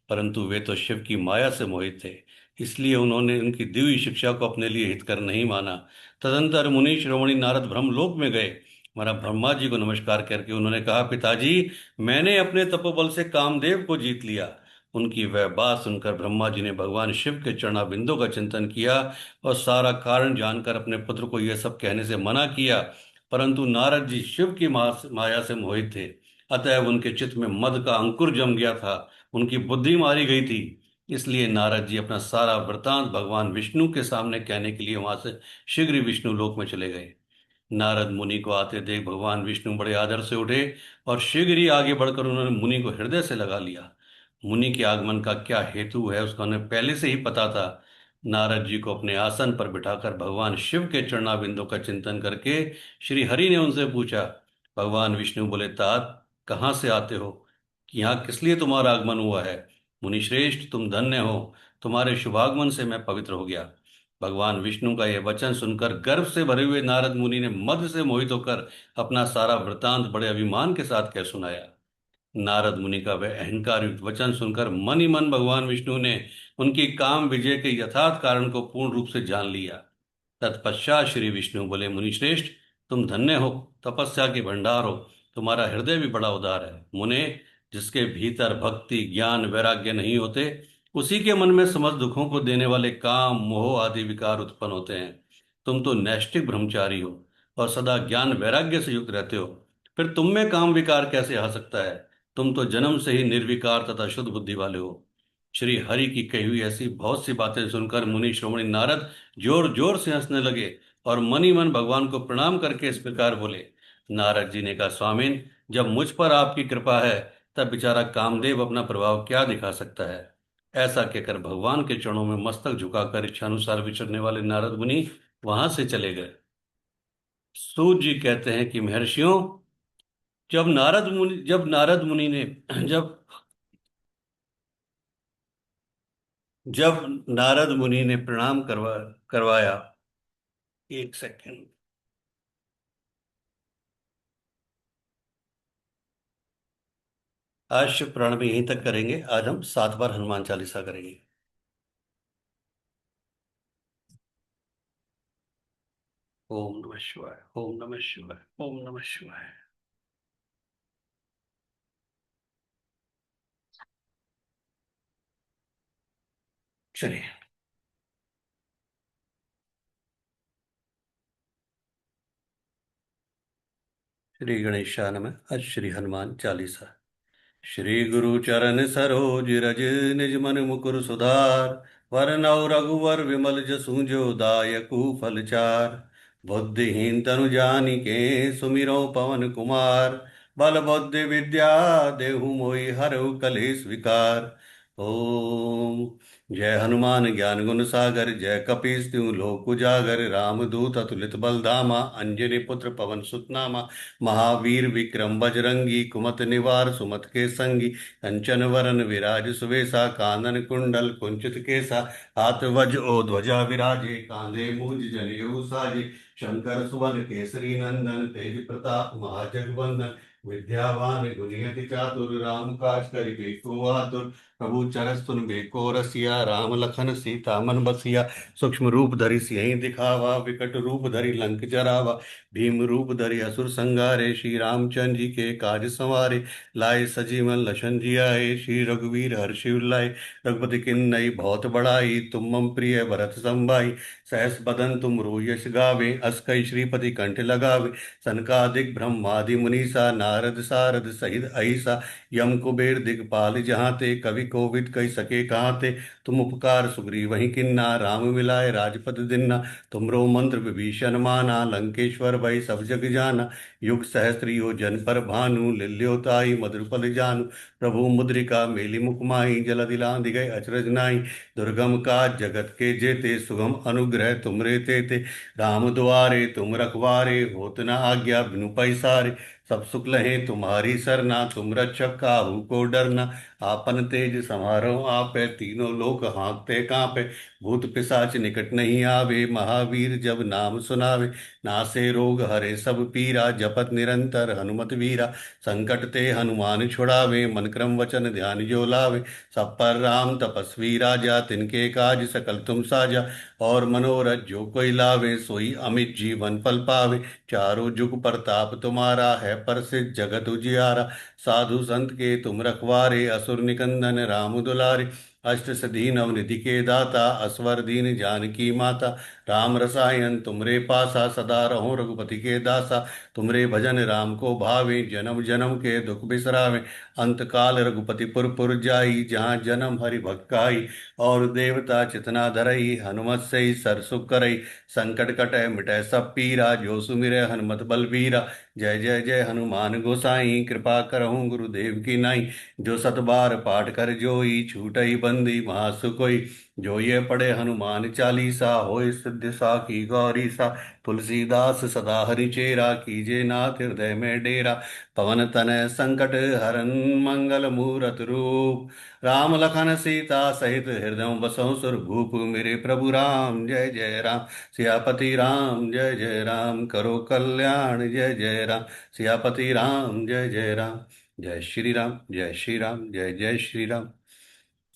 परंतु वे तो शिव की माया से मोहित थे, इसलिए उन्होंने उनकी दी हुई शिक्षा को अपने लिए हितकर नहीं माना। तदंतर मुनि श्रोमणि नारद ब्रह्मलोक में गए। हमारा ब्रह्मा जी को नमस्कार करके उन्होंने कहा, पिताजी, मैंने अपने तपोबल से कामदेव को जीत लिया। उनकी वह बात सुनकर ब्रह्मा जी ने भगवान शिव के चरणाबिंदों का चिंतन किया और सारा कारण जानकर अपने पुत्र को यह सब कहने से मना किया, परंतु नारद जी शिव की माया से मोहित थे। अतएव उनके चित्त में मद का अंकुर जम गया था, उनकी बुद्धि मारी गई थी। इसलिए नारद जी अपना सारा वृतांत भगवान विष्णु के सामने कहने के लिए वहां से शीघ्र ही विष्णु लोक में चले गए। नारद मुनि को आते देख भगवान विष्णु बड़े आदर से उठे और शीघ्र ही आगे बढ़कर उन्होंने मुनि को हृदय से लगा लिया। मुनि के आगमन का क्या हेतु है, उसका उन्हें पहले से ही पता था। नारद जी को अपने आसन पर बिठाकर भगवान शिव के चरणाबिंदों का चिंतन करके श्री हरि ने उनसे पूछा। भगवान विष्णु बोले, तात, कहाँ से आते हो? यहाँ किस लिए तुम्हारा आगमन हुआ है? मुनिश्रेष्ठ, तुम धन्य हो, तुम्हारे शुभागमन से मैं पवित्र हो गया। भगवान विष्णु का यह वचन सुनकर गर्व से भरे हुए नारद मुनि ने मद से मोहित होकर अपना सारा वृतांत बड़े अभिमान के साथ कह सुनाया। नारद मुनि का वह अहंकार युक्त वचन सुनकर मन ही मन भगवान विष्णु ने उनकी काम विजय के यथार्थ कारण को पूर्ण रूप से जान लिया। तत्पश्चात श्री विष्णु बोले, मुनिश्रेष्ठ, तुम धन्य हो, तपस्या के भंडार हो, तुम्हारा हृदय भी बड़ा उदार है। मुने, जिसके भीतर भक्ति ज्ञान वैराग्य नहीं होते, उसी के मन में समस्त दुखों को देने वाले काम मोह आदि विकार उत्पन्न होते हैं। तुम तो नैष्ठिक ब्रह्मचारी हो और सदा ज्ञान वैराग्य से युक्त रहते हो, फिर तुम में काम विकार कैसे आ सकता है? तुम तो जन्म से ही निर्विकार तथा शुद्ध बुद्धि वाले हो। श्री हरि की कही हुई ऐसी बहुत सी बातें सुनकर मुनि श्रोमणि नारद जोर जोर से हंसने लगे और मन ही मन भगवान को प्रणाम करके इस प्रकार बोले। नारद जी ने कहा, स्वामिन, जब मुझ पर आपकी कृपा है, तब बेचारा कामदेव अपना प्रभाव क्या दिखा सकता है? ऐसा कहकर भगवान के चरणों में मस्तक झुकाकर इच्छानुसार विचरने वाले नारद मुनि वहां से चले गए। सूत जी कहते हैं कि महर्षियों, जब नारद मुनि ने जब जब नारद मुनि ने प्रणाम करवाया। एक सेकंड। आज शिव पुराण में यहीं तक करेंगे। आज हम 7 बार हनुमान चालीसा करेंगे। ओम नमः शिवाय, ओम नमः शिवाय, ओम नमः शिवाय। चलिए। श्री गणेशाय नमः। आज श्री हनुमान चालीसा। श्री गुरु चरण सरोज रज, निज मन मुकुर सुधार। वरनौ रघुवर विमल जसु जो दायकु फल चार। बुद्धिहीन तनु जानिके सुमिरौ पवन कुमार। बल बुद्धि विद्या देहु मोहि हरहु कलेश विकार। ओम। जय हनुमान ज्ञान गुण सागर, जय कपीस तिहु लोक उजागर। रामदूत अतुलित बल धामा, अंजनी पुत्र पवन सुत नामा। महावीर विक्रम बजरंगी, कुमत निवार सुमत के संगी। कंचन वरन विराज सुवेसा, कानन कुंडल कुंचित केसा। हाथ वज ओ ध्वजा विराजे, कांधे मूंज जनेऊ साजे। शंकर सुवन केसरी नंदन, तेज प्रताप महाजगवंदन। विद्यावान गुणियति चातुर, राम काज करिबे को आतुर। प्रभु चरस सुन को रसिया, राम लखन सीता मन बसिया। सूक्ष्म रूप धरि सियहि दिखावा, विकट रूप धरि लंक जरावा। भीम रूप धरि असुर संहारे, श्री रामचंद्र जी के काज संवारे। लाए सजीवन लखन जियाए, श्री रघुवीर हर्षि उल्लाए। रघुपति किन्नई बहुत बड़ाई, तुम मम प्रिय भरत संभाई। सहस बदन तुम रोयस गावे, अस कई श्रीपति कंठ लगावे। सनकादिक ब्रह्मादि मुनीसा, नारद सारद सहित अहिसा। यम कुबेर दिगपाल जहांते, कवि कोविद कह सके कहाते। तुम उपकार सुग्रीव वही किन्ना, राम मिलाए राजपद दिन्ना। तुमरो मंत्र विभीषण माना, लंकेश्वर भय सब जग जाना। युग सहस्त्र योजन पर भानु, लिल्यो ताई मधुर फल जानु। प्रभु मुद्रिका मेलि मुख माहि, जल दिलांघ गए अचरज नाहि। दुर्गम काज जगत के जेते, सुगम अनुग्रह तुमरे तेते। राम दुआरे तुम रखवारे, होत न आज्ञा बिनु पैसारे। सब सुख लहे तुम्हारी सरना, तुम रक्षक काहू को डरना। आपन तेज समारो आपै, तीनों लोक हाँकते कांपे। भूत पिशाच निकट नहीं आवे, महावीर जब नाम सुनावे। नासे रोग हरे सब पीरा, जपत निरंतर हनुमत वीरा। संकट ते हनुमान छुड़ावे, मन क्रम वचन ध्यान जो लावे। सब पर राम तपस्वी राजा, तिनके काज सकल तुम साजा। और मनोरथ जो कोई लावे, सोई अमित जीवन फल पावे। चारों जुग परताप तुम्हारा है, प्रसिद्ध जगत उजियारा। साधु संत के तुम रखवारे, असुर निकंदन राम दुलारे। अष्ट सिद्धि नवनिधि के दाता, असवर दीन जानकी माता। राम रसायन तुमरे पासा, सदा रहो रघुपति के दासा। तुमरे भजन राम को भावे, जन्म जन्म के दुख बिसरावे। अंत काल रघुपति पुर पुर जाई, जहाँ जन्म हरि भक्त काई। और देवता चितना धरई, हनुमत से ही सर सुख करई। संकट कटै मिटै सब पीरा, जो सुमिरै हनुमत बलबीरा। जय जय जय हनुमान गोसाई, कृपा करहु गुरुदेव की नाई। जो सत बार पाठ कर जोई, छूटई बंदी महासुख होई। जो ये पढ़े हनुमान चालीसा, होय सिद्धि साखी गौरी सा। तुलसीदास सदा हरि चेरा, कीजे नाथ हृदय में डेरा। पवन तनय संकट हरन, मंगल मूरत रूप। राम लखन सीता सहित हृदय बसहु सुरभूप। मेरे प्रभु राम जय जय राम, सियापति राम जय जय राम। करो कल्याण जय जय राम, सियापति राम जय जय राम। जय श्री राम, जय श्री राम, जय जय श्री राम।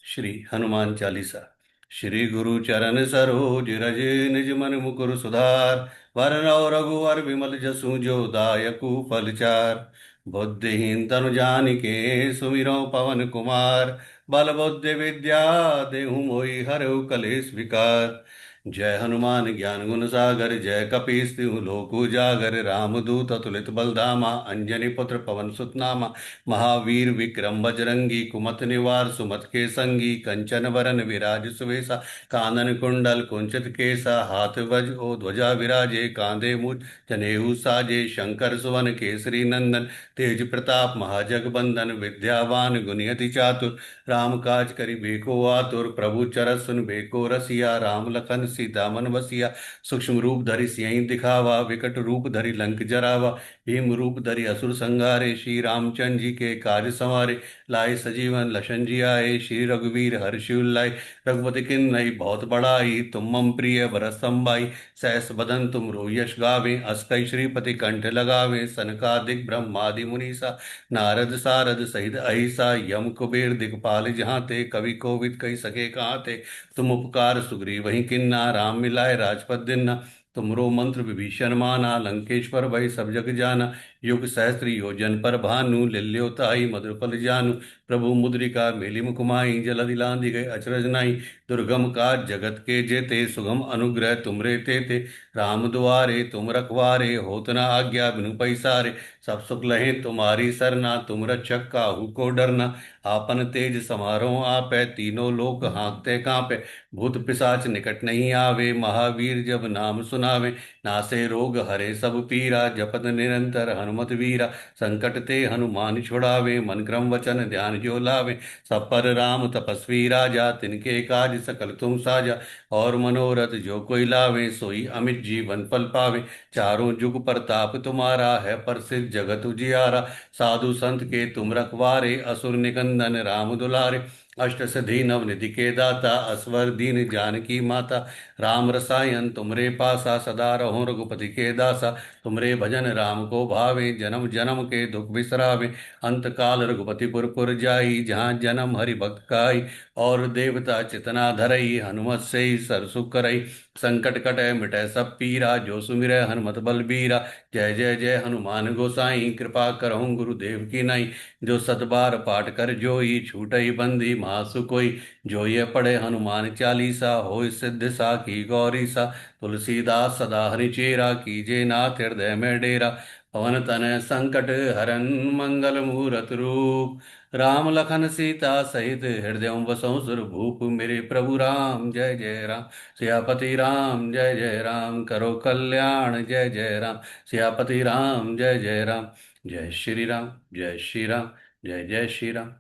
श्री हनुमान चालीसा। श्री गुरु चरण सरोज रज, निज मन मुकुर सुधार। वरनौ रघुवर विमल जसु, जो दायकु फल चार। बुद्धिहीन तनु जानिके, सुमिरौ पवन कुमार। बल बुद्धि विद्या देहु मोहि हरहु कलेश विकार। जय हनुमान ज्ञान गुण सागर, जय कपीस तिहु लोक उजागर। रामदूत अतुलित बल धामा, अंजनी पुत्र पवन सुत नामा। महावीर विक्रम बजरंगी, कुमत निवार सुमत के संगी। कंचन वरन विराज सुवेसा, कानन कुंडल कुंचित केसा। हाथ वज ओ ध्वजा विराजे, कांधे मुज जनेऊ साजे। शंकर सुवन केसरी नंदन, तेज प्रताप महाजगबंदन। विद्यावान गुणियति चातुर, राम काज करिबे को आतुर। प्रभु चरस सुनबे को रसिया, राम लखन सीता मन बसिया। सूक्ष्म रूप धरि सियहि दिखावा, विकट रूप धरि लंक जरावा। भीम रूप धरि असुर संहारे, श्री रामचंद्र जी के काज संवारे। लाए सजीवन लशन जी आए, श्री रघुवीर हर्षि उल्लाए। रघुपति किन्नई बहुत बड़ाई, तुम मम प्रिय भरत संभाई। सहस बदन तुम यश गावे, अस कई श्रीपति कंठ लगावे। सनकादिक ब्रह्मादि मुनीसा, नारद सारद सहित अहिसा। यम कुबेर दिखपाल जहाँ ते, कवि कोविद कही सके कहाँ ते। तुम उपकार सुग्रीव वही किन्ना, राम मिलाए राजपद दिन्ना। तुमरो मंत्र विभीषण माना, लंकेश्वर भय सब जग जाना। युग सहस्त्र योजन पर भानु, लिल्यो ताई मधुर फल जानु। प्रभु मुद्रिका मेलि मुख माहि, जल दिलांधि गए अचरज नाहि। दुर्गम काज जगत के जेते, सुगम अनुग्रह तुमरे तेते। राम दुआरे तुम रखवारे, होत न आज्ञा बिनु पैसारे। सब सुख लहे तुम्हारी सरना, तुम रक्षक काहू को डरना। आपन तेज समारो आपै, तीनों लोक हाँकते कांपै। भूत पिशाच निकट नहीं आवे, महावीर जब नाम सुनावे। नासे रोग हरे सब पीरा, जपत निरंतर हनुमत वीरा। संकट ते हनुमान छुड़ावे, मन क्रम वचन ध्यान जो लावे। सब पर राम तपस्वी राजा, तिनके काज सकल तुम साजा। और मनोरथ जो कोई लावे, सोई अमित जीवन फल पावे। चारों जुग प्रताप तुम्हारा, है प्रसिद्ध जगत उजियारा। साधु संत के तुम रखवारे, असुर निकंदन राम दुलारे। अष्ट सिद्धि नव निधि के दाता, असवर दीन जानकी माता। राम रसायन तुमरे पासा, सदा रहो रघुपति के दासा। तुमरे भजन राम को भावे, जन्म जन्म के दुख बिसरावे। अंत काल रघुपति पुर पुर जाई, जहाँ जन्म हरि भक्त काई। और देवता चितना धरई, हनुमत से ही सरसु करई। संकट कटै मिटै सब पीरा, जो सुमिरै हनुमत बलबीरा। जय जय जय हनुमान गोसाई, कृपा करहु गुरुदेव की नाई। जो सत बार पाठ कर जोई, छूटई बंदी महासु कोई। जो ये पढ़े हनुमान चालीसा, होय सिद्ध साखी गौरी सा। तुलसीदास सदा हरि चेरा, कीजे नाथ हृदय में डेरा। पवन तनय संकट हरन, मंगल मूरत रूप। राम लखन सीता सहित, हृदय बसहु सुर भूप। मेरे प्रभु राम जय जय राम, सियापति राम जय जय राम। करो कल्याण जय जय राम, सियापति राम जय जय राम। जय श्री राम, जय श्री राम, जय जय श्री राम।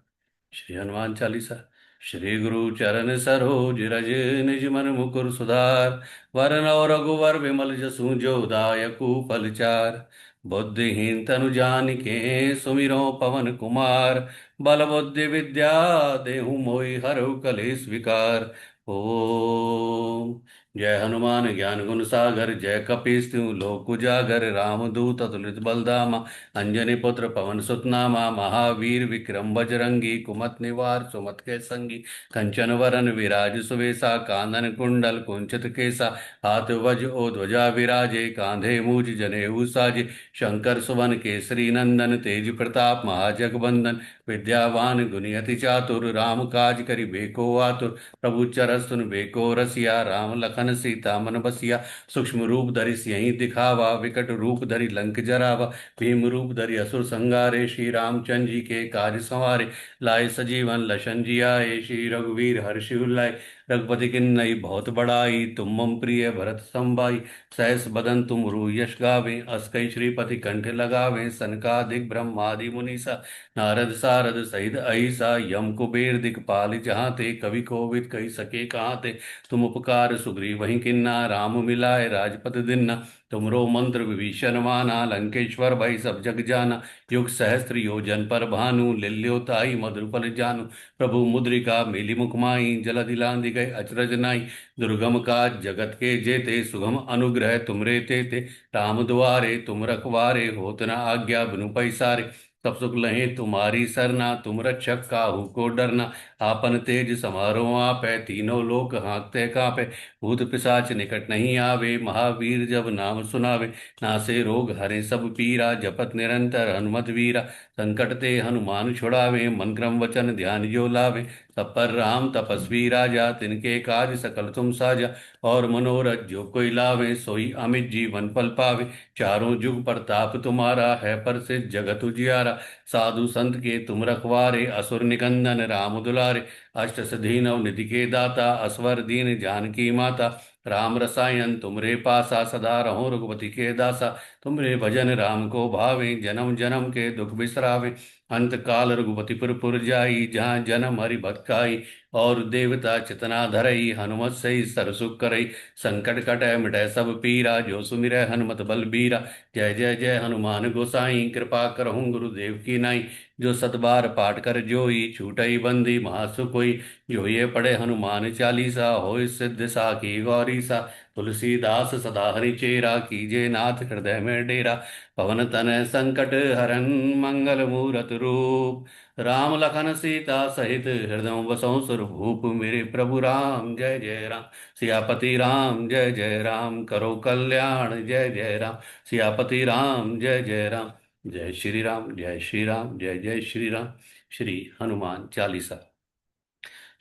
श्री हनुमान चालीसा। श्री गुरु चरण सरोज रज, निज मन मुकुर सुधार। वरन और रघुवर विमल जसु, जो दायकु फलचार। बुद्धिहीन तनु जानिके, सुमिरो पवन कुमार। बल बुद्धि विद्या देहु मोहि, हरहु कलेश विकार। ओम जय हनुमान ज्ञान गुण सागर, जय कपीस तिहु लोक उजागर। रामदूत अतुलित बलधामा, अंजनी पुत्र पवन सुत नामा। महावीर विक्रम बजरंगी, कुमत निवार सुमत के संगी। कंचन वरन विराज सुवेसा, कानन कुंडल कुंचित केसा। हाथ वज ओ ध्वजा विराजे, कांधे मूज जनेऊ साजे। शंकर सुवन केसरी नंदन, तेज प्रताप महाजगबंदन। विद्यावान गुणी अति चातुर, राम काज करिबेको आतुर। प्रभु चरस सुन बेको रसिया, राम लखन सीता मन बसिया। सूक्ष्म रूप धरि सियहि दिखावा, विकट रूप धरि लंक जरावा। भीम रूप धरि असुर संहारे, श्री रामचंद्र जी के काज संवारे। लाए सजीवन लशन जी आए, श्री रघुवीर हर्षि उल्लाए। रघुपति किन्नई बहुत बड़ाई, तुम मम प्रिय भरत संभाई। सहस बदन तुम यश गावे, अस कई श्रीपति कंठ लगावे। सनकादिक ब्रह्मादि मुनीसा, नारद सारद सहित अहिसा। यम कुबेर दिखपाल जहाँ ते, कवि कोविद कही सके कहाँ ते। तुम उपकार सुग्रीव वही किन्ना, राम मिलाए राजपद दिन्ना। तुमरो मंत्र विभीषण माना, लंकेश्वर भय सब जग जाना। युग सहस्त्र योजन पर भानु, लिल्यो ताई मधुर फल जानु। प्रभु मुद्रिका मेलि मुख माहि, जल दिलांधि गए अचरज नाहि। दुर्गम काज जगत के जेते, सुगम अनुग्रह तुमरे तेते। राम दुआरे तुम रखवारे, होत न आज्ञा बिनु पैसारे। सब सुख लहे तुम्हारी सरना, तुम रक्षक काहू को डरना। आपन तेज समारो आपै, तीनों लोक हाँकते कांपै। भूत पिशाच निकट नहीं आवे, महावीर जब नाम सुनावे। नासे रोग हरे सब पीरा, जपत निरंतर हनुमत वीरा। संकट ते हनुमान छुड़ावे, मन क्रम वचन ध्यान जो लावे। सब पर राम तपस्वी राजा, तिनके काज सकल तुम साजा। और मनोरथ जो कोई लावे, सोई अमित जीवन फल पावे। चारों जुग प्रताप तुम्हारा, है प्रसिद्ध जगत उजियारा। साधु संत के तुम रखवारे, असुर निकंदन राम दुलारे। अष्ट सिद्धि नव निधि के दाता, असवर दीन जानकी माता। राम रसायन तुमरे पासा, सदा रहो रघुपति के दासा। तुमरे भजन राम को भावे, जन्म जन्म के दुख बिसरावे। अंत काल रघुपतिपुर पुर जाई, जहाँ जन्म हरि भक्त खाई। और देवता चितना धरई, हनुमत सही सर सुख करई। संकट कटै मिटै सब पीरा, जो सुमिरै हनुमत बल बीरा। जय जय जय हनुमान गोसाई, कृपा करहु गुरुदेव की नाई। जो सत बार पाठ कर जोई, छूटई बंदी महासुख होई। जो ये पढ़े हनुमान चालीसा, होय सिद्ध साखी गौरी सा। तुलसीदास सदा हरि चेरा, कीजे नाथ हृदय में डेरा। पवन तनय संकट हरन, मंगल मूरत रूप। राम लखन सीता सहित, हृदय बसों सुरभूप। मेरे प्रभु राम जय जय राम। सियापति राम जय जय राम, करो कल्याण जय जय राम। सियापति राम जय जय राम। जय श्री राम जय श्री राम जय जय श्री राम। श्री हनुमान चालीसा।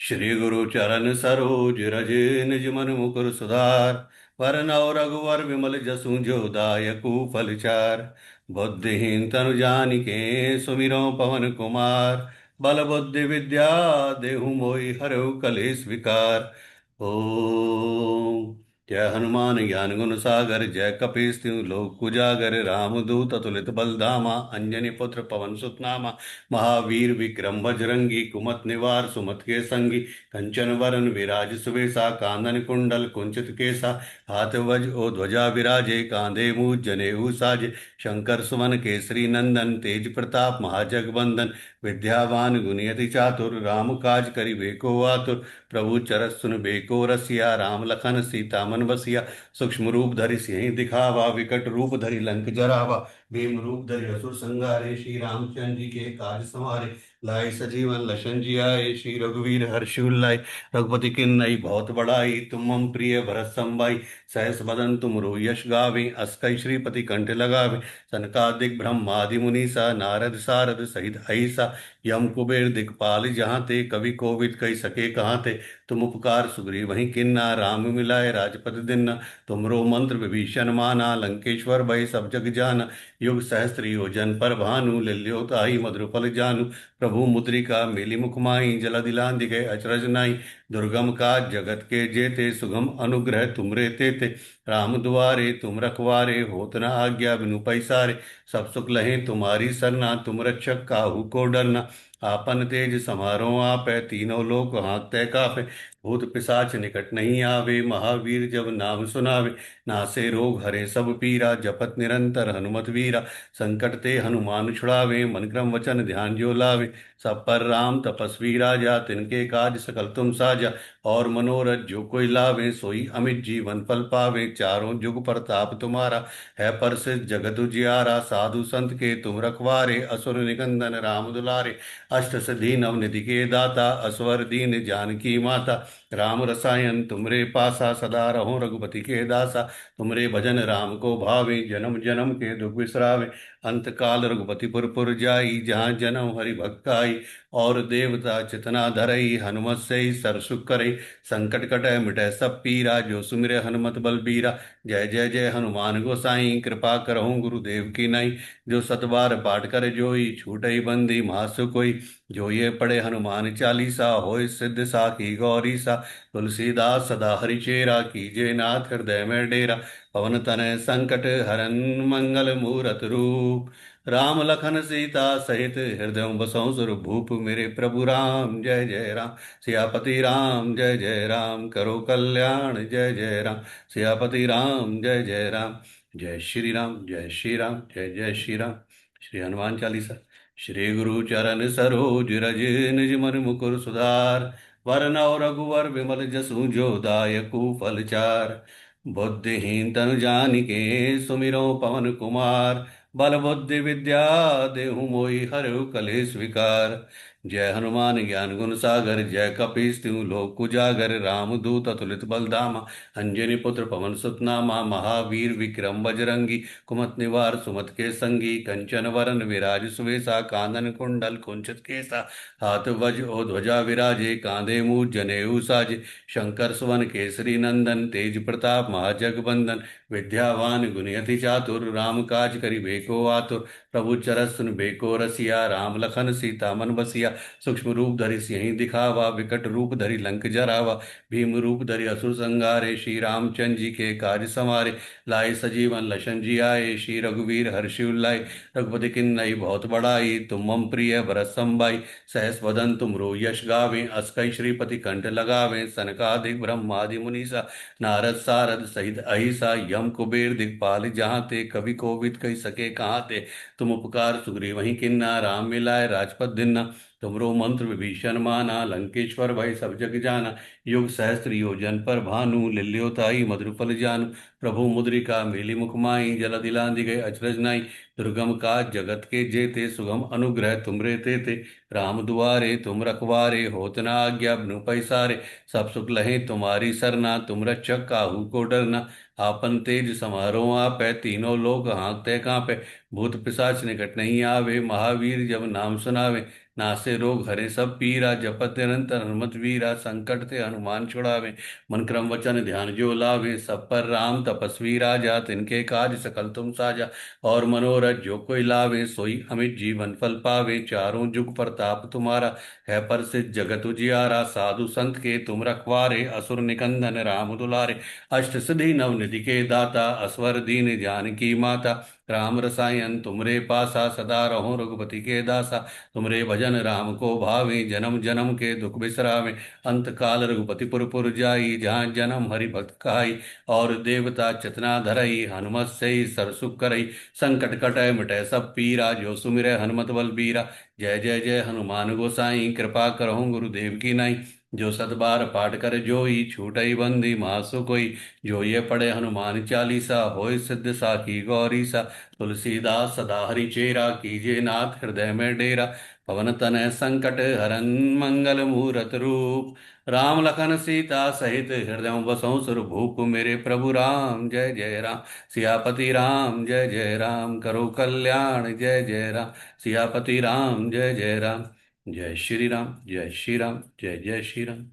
श्री गुरु चरण सरोज रज, निज मन मुकुर सुधार। वरनौ रघुवर विमल जसु, जो दायकु फल चार। बुद्धिहीन तनु जानिके, सुमिरौ पवन कुमार। बल बुद्धि विद्या देहु मोहि, हरहु कलेश विकार। ओम। जय हनुमान ज्ञान गुण सागर, जय कपीस तिहु लोक उजागर। रामदूत अतुलित बल धामा, अंजनी पुत्र पवन सुत नामा। महावीर विक्रम बजरंगी, कुमत निवार सुमत के संगी। कंचन वरन विराज सुबेसा, कानन कुंडल कुंचित केसा। हाथ वज ओ ध्वजा विराजे, कांधे मूज जनेऊ साजे। शंकर सुवन केसरी नंदन, तेज प्रताप महाजगबंदन। विद्यावान गुणियति चातुर, राम काज करिबे को आतुर। प्रभु चरत सुन बेको रसिया, राम लखन सीता मन बसिया। सूक्ष्म रूप धरि सिंह दिखावा, विकट रूप धरि लंक जरावा। भीम रूप धरि असुर संहारे, श्री रामचंद्र जी के काज संवारे। लाए सजीवन लशन जियाए, श्री रघुवीर हर्षि उल्लाए। रघुपति किन्नई बहुत बड़ाई, तुम मम प्रिय भरत संभाई। सहस बदन तुम यश गावे, अस कई श्रीपति कंठ लगावे। सनकादिक ब्रह्मादि मुनीसा, नारद सारद सहित अहिसा। यम कुबेर दिखपाल जहाँ ते, कवि कोविद कही सके कहाँ ते। तुम उपकार सुग्रीव वहीं किन्ना, राम मिलाए राजपद दिन्ना। तुमरो मंत्र विभीषण माना, लंकेश्वर भय सब जग जाना। युग सहस्त्र योजन पर भानु, लिल्यो ताहि मधुर फल जानू। प्रभु मुद्रिका मिली मुख माहि, जल दिलांग दिखे अचरज नाहि। दुर्गम काज जगत के जेते, सुगम अनुग्रह तुमरे तेते। राम दुआरे तुम रखवारे, होत न आज्ञा बिनु पैसारे। सब सुख लहे तुम्हारी सरना, तुम रक्षक काहू को डरना। आपन तेज समारो आपै, तीनों लोक हाँकते कापै। भूत पिशाच निकट नहीं आवे, महावीर जब नाम सुनावे। नासे रोग हरे सब पीरा, जपत निरंतर हनुमत वीरा। संकट ते हनुमान छुड़ावे, मन क्रम वचन ध्यान जो लावे। सब पर राम तपस्वी राजा, तिनके काज सकल तुम साजा। और मनोरथ जो कोई लावे, सोई अमित जीवन फल पावे। चारों जुग प्रताप तुम्हारा, है प्रसिद्ध जगत उजियारा। साधु संत के तुम रखवारे, असुर निकंदन राम दुलारे। अष्ट सिद्धि नव निधि के दाता, असवर दीन जानकी माता। राम रसायन तुमरे पासा, सदा रहो रघुपति के दासा। तुमरे भजन राम को भावे, जन्म जन्म के दुख बिसरावे। अंत काल रघुपति पुर पुर जाई, जहाँ जन्म हरि भक्त आई। और देवता चितना धरई, हनुमत से ही सर सुख करई। संकट कटै मिटै सब पीरा, जो सुमिरै हनुमत बल बीरा। जय जय जय हनुमान गोसाई, कृपा करहु गुरुदेव की नाई। जो सत बार पाठ कर जोई, छूटई बंदी महासुख होई। जो ये पढ़े हनुमान चालीसा, होय सिद्ध साखी गौरी सा। तुलसीदास सदा हरि चेरा, कीजे नाथ हृदय में डेरा। पवन तनय संकट हरन, मंगल मूरत रूप। राम लखन सीता सहित, हृदय बसों सुरभूप। मेरे प्रभु राम जय जय राम। सियापति राम जय जय राम, करो कल्याण जय जय राम। सियापति राम जय जय राम। जय श्री राम जय श्री राम जय जय श्री राम। श्री हनुमान चालीसा। श्री गुरु चरण सरोज रज, निज मन मुकुर सुधार। वरनौ रघुवर विमल जसु, जो दायकु फल चार। बुद्धिहीन तनु जानिके, सुमिरौ पवन कुमार। बल बुद्धि विद्या देहु मोहि, हरहु कलेश विकार। जय हनुमान ज्ञान गुण सागर, जय कपीस तिहु लोक उजागर। रामदूत अतुलित बल धामा, अंजनी पुत्र पवन सुत नामा। महावीर विक्रम बजरंगी, कुमत निवार सुमत के संगी। कंचन वरन विराज सुवेसा, कानन कुंडल कुंचित केसा। हाथ वज ओ ध्वजा विराजे, कांधे मूज जनेऊ साजे। शंकर सुवन केसरी नंदन, तेज प्रताप महाजगबंदन। विद्यावान गुणियति चातुर, राम काज करिबे को आतुर। प्रभु चरत सुन बेको रसिया, राम लखन सीता मन बसिया। सूक्ष्म रूप धरि सियहि दिखावा, विकट रूप धरि लंक जरावा। भीम रूप धरि असुर संहारे, श्री रामचंद्र जी के काज सवारे। लाए सजीवन लशन जी आए, श्री रघुवीर हर्षि उल्लाए। रघुपति किन्नई बहुत बड़ाई, तुम मम प्रिय भरत संभाई। सहस वदन तुमरो यश गावें, अस कई श्रीपति कंठ लगावें। सनकादिक ब्रह्मादि मुनीसा, नारद सारद सहित अहिसा। यम कुबेर दिखपाल जहाँ ते, कवि कोविद कही सके कहाँ ते। तुम उपकार सुग्रीव वहीं किन्ना, राम मिलाए राजपद दिन्ना। तुमरो मंत्र विभीषण माना, लंकेश्वर भय सब जग जाना। युग सहस्त्र योजन पर भानु, लिल्योताई मधुर फल जानु। प्रभु मुद्रिका मेली मुख माहि, जल दिलांधि गए अचरज नाई। दुर्गम काज जगत के जेते, सुगम अनुग्रह तुमरे तेते। राम दुआरे तुम रखवारे, होत न आज्ञा बिनु पैसारे। सब सुख लहे तुम्हारी सरना, तुम रक्षक काहू को डरना। आपन तेज समारो आपै, तीनों लोक हाँकते कांपै। भूत पिशाच निकट नहीं आवे, महावीर जब नाम सुनावे। नासे रोग हरे सब पीरा, जपत निरंतर हनुमत वीरा। संकट ते हनुमान छुड़ावे, मन क्रम वचन ध्यान जो लावे। सब पर राम तपस्वी राजा, तिनके काज सकल तुम साजा। और मनोरथ जो कोई लावे, सोई अमित जीवन फल पावे। चारों जुग प्रताप तुम्हारा, है प्रसिद्ध जगत उजियारा। साधु संत के तुम रखवारे, असुर निकंदन राम दुलारे। अष्ट सिद्धि नव निधि के दाता, असवर दीन जानकी माता। राम रसायन तुमरे पासा, सदा रहो रघुपति के दासा। तुमरे भजन राम को भावे, जन्म जन्म के दुख बिसरावे। अंत काल रघुपति पुर जाई, जहाँ जन्म हरि भक्त कहाई। और देवता चितना धरई, हनुमत से ही सरसुख करई। संकट कटै मिटै सब पीरा, जो सुमिरै हनुमत बल बीरा। जय जय जय हनुमान गोसाई, कृपा करहु गुरुदेव की नाई। जो सत बार पाठ कर जोई, छूटई बंदी मासु कोई। जो ये पढ़े हनुमान चालीसा, होय सिद्ध साखी गौरी सा। तुलसीदास सदा हरि चेरा, कीजे नाथ हृदय में डेरा। पवन तनय संकट हरन, मंगल मूरत रूप। राम लखन सीता सहित, हृदय बसहु सुर भूप। मेरे प्रभु राम जय जय राम, सियापति राम जय जय राम। करो कल्याण जय जय राम, सियापति राम जय जय राम। जय श्री राम, जय श्री राम, जय जय श्री राम।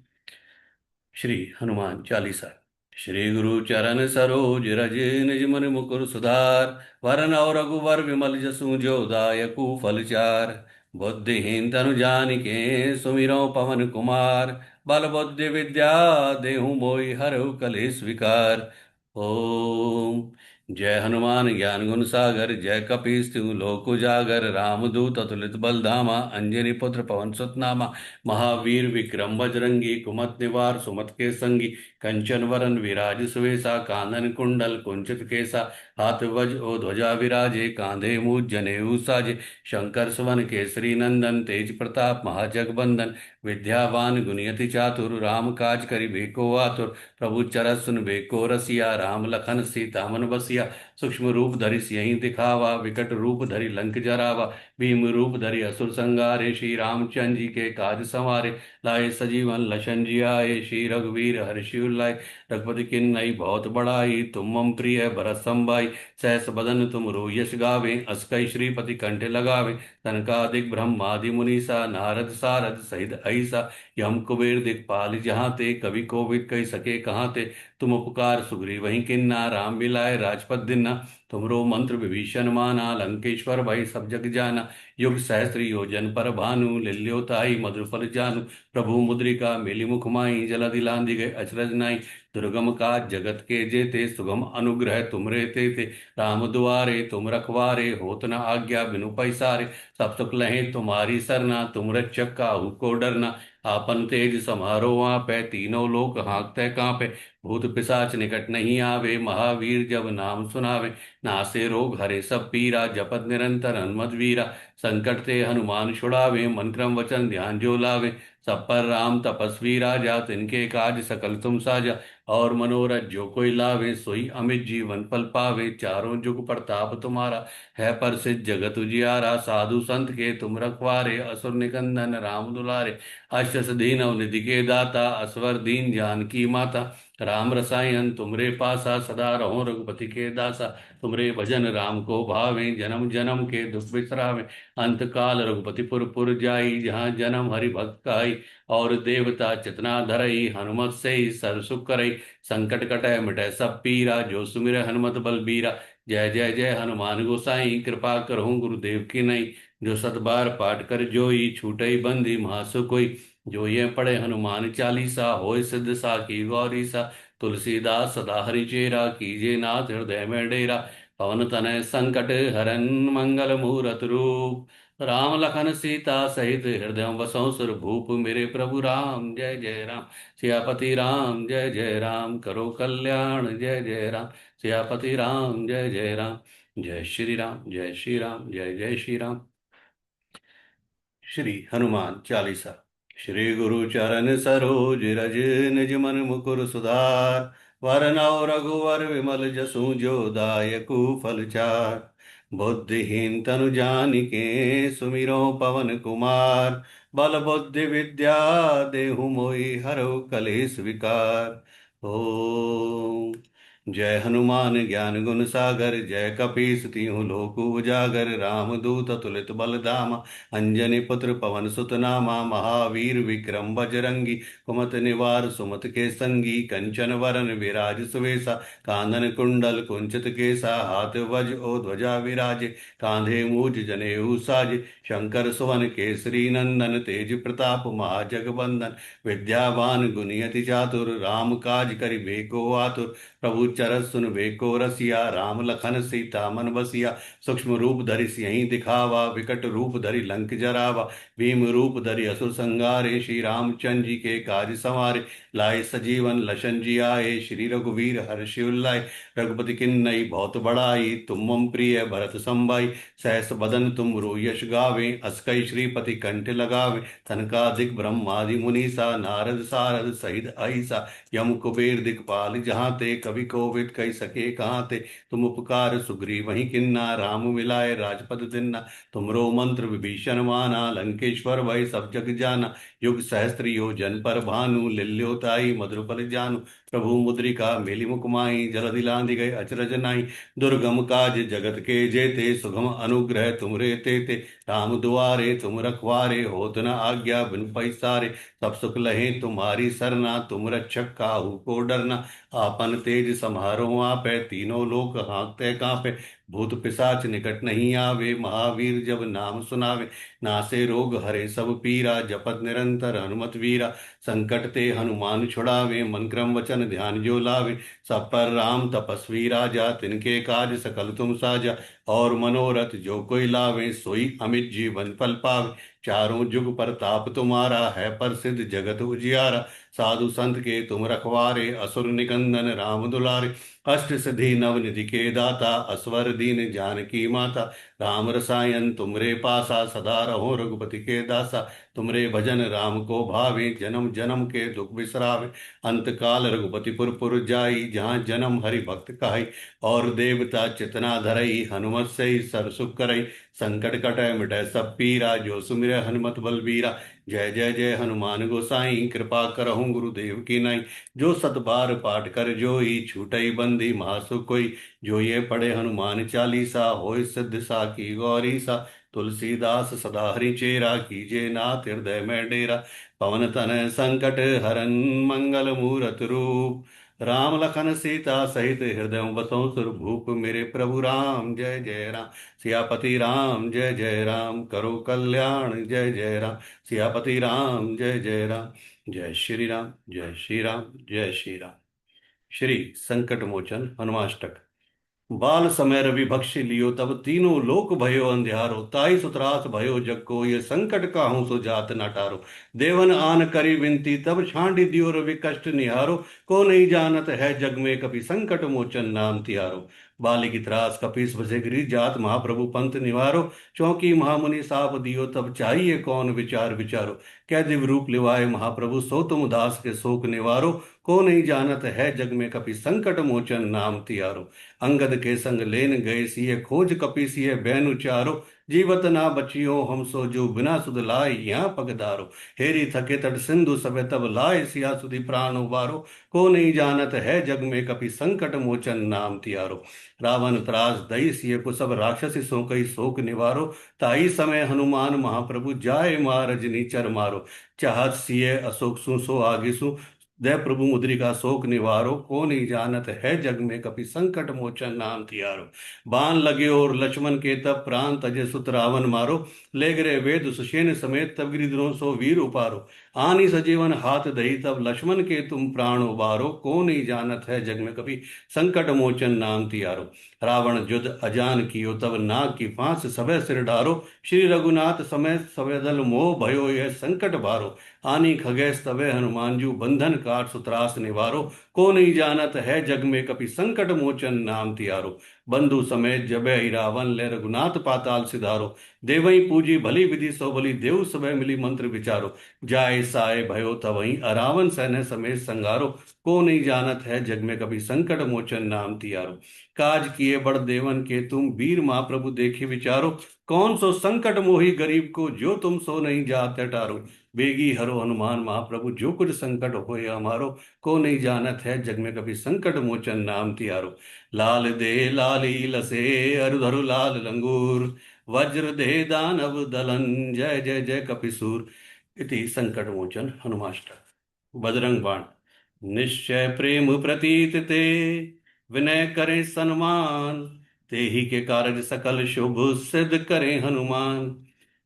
श्री हनुमान चालीसा। श्री गुरु चरण सरोज रज, निज मन मुकुर सुधार। वरन और रघुवर विमल जसु, जो दायकु फल चार। बुद्धिहीन तनु जानिके, सुमिरौ पवन कुमार। बल बुद्धि विद्या देहु मोहि, हरहु कलेश विकार। ओम। जय हनुमान ज्ञान गुण सागर, जय कपीस तिहु लोक उजागर। रामदूत अतुलित बल धामा, अंजनी पुत्र पवन सुत नामा। महावीर विक्रम बजरंगी, कुमत निवार सुमत के संगी। कंचन वरन विराज सुवेसा, कानन कुंडल कुंचित केसा। हाथ वज ओ ध्वजा विराजे, कांधे मूज जनेऊ साजे। शंकर सुवन केसरी नंदन, तेज प्रताप महाजगबंदन। विद्यावान गुणियति चातुर, राम काज करिबे को आतुर। प्रभु चरत सुनबे को रसिया, राम लखन सीता मन बसिया। सूक्ष्म रूप धरि सियहि दिखावा, विकट रूप धरि लंक जरावा। भीम रूप धरि असुर संहारे, श्री रामचंद्र जी के काज संवारे। लाए सजीवन लशन जी आए, श्री रघुवीर हर्षि उल्लाए। रघुपति किन्नई बहुत बड़ाई, तुम मम प्रिय भरत संभाई। सहस बदन तुम यश गावें, अस कई श्रीपति कंठ लगावें। सनकादिक ब्रह्मादि मुनीसा, नारद सारद सहित अहिसा। यम कुबेर दिखपाल जहाँ ते, कवि कोविद कही सके कहाँ ते। तुम उपकार सुग्रीव वहीं किन्ना, राम मिलाए राजपद दिन्ना। तुमरो मंत्र विभीषण माना, लंकेश्वर भय सब जग जाना। युग सहस्त्र योजन पर भानु, लिल्योताई मधुर फल जानु। प्रभु मुद्रिका मेली मुख माहि, जल दिलांधि गए अचरज नाई। दुर्गम काज जगत के जेते, सुगम अनुग्रह तुमरे तेते। राम दुआरे तुम रखवारे, होत न आज्ञा बिनु पैसारे। सब सुख लहे तुम्हारी सरना, तुम रक्षक काहू को डरना। आपन तेज समारो आपै, तीनों लोक हाँकते कांपै। भूत पिशाच निकट नहीं आवे, महावीर जब नाम सुनावे। नासे रोग हरे सब पीरा, जपत निरंतर हनुमत वीरा। संकट ते हनुमान छुड़ावे, मन क्रम वचन ध्यान जो लावे। सब पर राम तपस्वी राजा, तिनके काज सकल तुम साजा। और मनोरथ जो कोई लावे, सोई अमित जीवन फल पावे। चारों जुग प्रताप तुम्हारा, है प्रसिद्ध जगत उजियारा। साधु संत के तुम रखवारे, असुर निकंदन राम दुलारे। अष्ट सिद्धि नव निधि के दाता, असवर दीन जानकी माता। राम रसायन तुमरे पासा, सदा रहो रघुपति के दासा। तुमरे भजन राम को भावे, जन्म जन्म के दुख बिसरावे। अंत काल रघुपति पुर जाई, जहाँ जन्म हरि भक्त काई। और देवता चितना धरई, हनुमत से ही सर सुख करई। संकट कटै मिटै सब पीरा, जो सुमिरै हनुमत बल बीरा। जय जय जय हनुमान गोसाई, कृपा करहु गुरुदेव की नई।
जो सत बार पाठ कर जोई, छूटई बंदी महासु कोई। जो ये पढ़े हनुमान चालीसा, होय सिद्ध साखी गौरी सा। तुलसीदास सदा हरि चेरा, कीजे नाथ हृदय में डेरा। पवन तनय संकट हरन, मंगल मूरत रूप। राम लखन सीता सहित हृदय बसों सुर भूप। मेरे प्रभु राम जय जय राम। सियापति राम जय जय राम, करो कल्याण जय जय राम। सियापति राम जय जय राम। जय श्री राम, जय श्री राम, जय जय श्री राम।
श्री हनुमान चालीसा। श्री गुरु चरण सरोज रज, निज मन मुकुर सुधार। वरनौ रघुवर विमल जसु, जो दायकु फल चार। बुद्धिहीन तनु जानिके, सुमिरो पवन कुमार। बल बुद्धि विद्या देहु मोहि, हरौ कलेश विकार। ओम। जय हनुमान ज्ञान गुण सागर, जय कपीस तिहु लोक उजागर। रामदूत अतुलित बल धामा, अंजनी पुत्र पवन सुत नामा। महावीर विक्रम बजरंगी, कुमति निवार सुमति के संगी। कंचन वरन विराज सुवेसा, कानन कुंडल कुंचित केसा। हाथ वज ओ ध्वजा विराजे, कांधे मूज जनेऊ साजे। शंकर सुवन केसरी नंदन, तेज प्रताप महाजगबंदन। विद्यावान गुणियति चातुर, राम काज करिबे को आतुर। प्रभु चरत सुन को रसिया, राम लखन सीता मन बसिया। सूक्ष्म रूप धरि सियहि दिखावा, विकट रूप धरि लंक जरावा। भीम रूप धरि असुर संहारे, श्री रामचंद्र जी के काज संवारे। लाए सजीवन लशन जी आए, श्री रघुवीर हर्षि उल्लाए। रघुपति किन्नई बहुत बड़ाई, तुम मम प्रिय भरत संभाई। सहस बदन तुम यश गावे, अस्कई श्रीपति कंठ लगावे। तनकादिक ब्रह्मादि मुनीसा, नारद सारद सहित अहिसा। यम कुबेर दिखपाल जहांते, कवि कोविद कही सके कहाते। तुम उपकार सुग्रीव वही किन्ना, राम मिलाए राजपद दिन्ना। तुमरो मंत्र विभीषण माना, लंकेश्वर भय सब जग जाना। युग सहस्त्र योजन पर भानु, लिल्योताई मधुर फल जानु। प्रभु मुद्रिका मेलि मुख माहि, जलधि लांघि गए अचरज नाहि। दुर्गम काज जगत के जेते, सुगम अनुग्रह तुमरे तेते। राम दुआरे तुम रखवारे, होत न आज्ञा बिनु पैसारे। सब सुख लहे तुम्हारी सरना, तुम रक्षक काहू को डरना। आपन तेज समारो आपै, तीनों लोक हाँकते कांपे। भूत पिशाच निकट नहीं आवे, महावीर जब नाम सुनावे। नासे रोग हरे सब पीरा, जपत निरंतर हनुमत वीरा। संकट ते हनुमान छुड़ावे, मन क्रम वचन ध्यान जो लावे। सब पर राम तपस्वी राजा, तिनके काज सकल तुम साजा। और मनोरथ जो कोई लावे, सोई अमित जीवन फल पावे। चारों जुग परताप तुम्हारा, है प्रसिद्ध जगत उजियारा। साधु संत के तुम रखवारे, असुर निकंदन राम दुलारे। अष्ट सिद्धि नव निधि के दाता, असवर दीन जानकी माता। राम रसायन तुमरे पासा, सदा रहो रघुपति के दासा। तुमरे भजन राम को भावे, जन्म जन्म के दुख बिसरावे। अंत काल रघुपति पुर जाई, जहाँ जन्म हरि भक्त कहाई। और देवता चितना धरई, हनुमत से ही सर सुख करई। संकट कटै मिटै सब पीरा, जो सुमिरै हनुमत बलबीरा। जय जय जय हनुमान गोसाई, कृपा करहु गुरुदेव की नाई। जो सत बार पाठ कर जोई, छूटई बंदी महासुख कोई। जो ये पढ़े हनुमान चालीसा, होय सिद्ध साखी गौरी सा। तुलसीदास सदा हरि चेरा, कीजे नाथ हृदय में डेरा। पवन तनय संकट हरन, मंगल मूरत रूप। राम लखन सीता सहित हृदय बसों सुरभूप। मेरे प्रभु राम जय जय राम। सियापति राम जय जय राम, करो कल्याण जय जय राम। सियापति राम जय जय राम। जय श्री राम, जय श्री राम, जय श्री राम। श्री संकट मोचन हनुमाष्टक। बाल समय रवि भक्ष्य लियो, तब तीनों लोक भयो अंधियारो। ताई सुतरास भयो जग को, ये संकट काहू सो जात न टारो। देवन आन करी विनती, तब छांडी दियो रवि कष्ट निहारो। को नहीं जानत है जग में, कभी संकट मोचन नाम तिहारो। बाली की त्रास कपीस बसे गिरी, जात महाप्रभु पंथ निवारो। चौकी महामुनि साप दियो, तब चाहिए कौन विचार विचारो। कै दिव्य रूप लिवाए महाप्रभु, सो तुम दास के शोक निवारो। को नहीं जानत है जग में, कभी संकट मोचन नाम तिहारो। अंगद के संग लेन गए, सिए खोज कपि सिए बैन उचारो। जीवत ना बचियो हम सो, जो बिना सुध लाए यहाँ पगधारो। हेरी थके तट सिंधु सब, तब लाए सिया सुधि प्राण उबारो। को नहीं जानत है जग में, कपि संकट मोचन नाम तिहारो। रावण त्रास दई सिए को, सब राक्षसी सो कई शोक निवारो। ताई समय हनुमान महाप्रभु, जाय मार रजनी चर मारो। चाहत सिए अशोक सु, सो आगे सु।
दय प्रभु मुद्रिका शोक निवारो, को नहीं जानत है जग में कपि संकट मोचन नाम तियारो। बाण लगे और लक्ष्मण के तब प्राण तजे सुत रावण मारो, ले गरे वेद सुषेण समेत तब गिरिद्रों सो वीर उपारो। आनी सजीवन हाथ दही तब लक्ष्मण के तुम प्राण उबारो, को नहीं जानत है जग में कभी संकट मोचन नाम तियारो। रावण जुद अजान कियो तब नाग की फांस सबे सिर डारो, श्री रघुनाथ समय सबे दल मोह भयो यह संकट भारो। आनी खगेश तबे हनुमान जू, बंधन काट सुतरास निवारो, को नहीं जानत है जग में कपि संकट मोचन नाम तियारो। बंधु समेत जबे ही रावण ले रघुनाथ पाताल सिधारो, देवई पूजी भली विधि सो भली, देव सबे मिली मंत्र विचारो। जाय साय भयो तवई अरावण सैन्य समेत संगारो, को नहीं जानत है जग में कभी संकट मोचन नाम तियारो। काज किए बड़ देवन के तुम, वीर महाप्रभु देखे विचारो, कौन सो संकट मोही गरीब को, जो तुम सो नहीं जाते टारो। बेगी हरो हनुमान महाप्रभु, जो कुछ संकट होए हमारो, को नहीं जानत है जग में कभी संकट मोचन नाम तियारो। लाल दे लाली लसे अरुधरु लाल लंगूर, वज्र दे दानव दलन, जय जय जय कपिसूर। इति संकट मोचन हनुमाष्टक। बजरंग बाण। निश्चय प्रेम प्रतीत ते, विनय करें सन्मान, ते ही के कारज सकल शुभ सिद्ध करें हनुमान।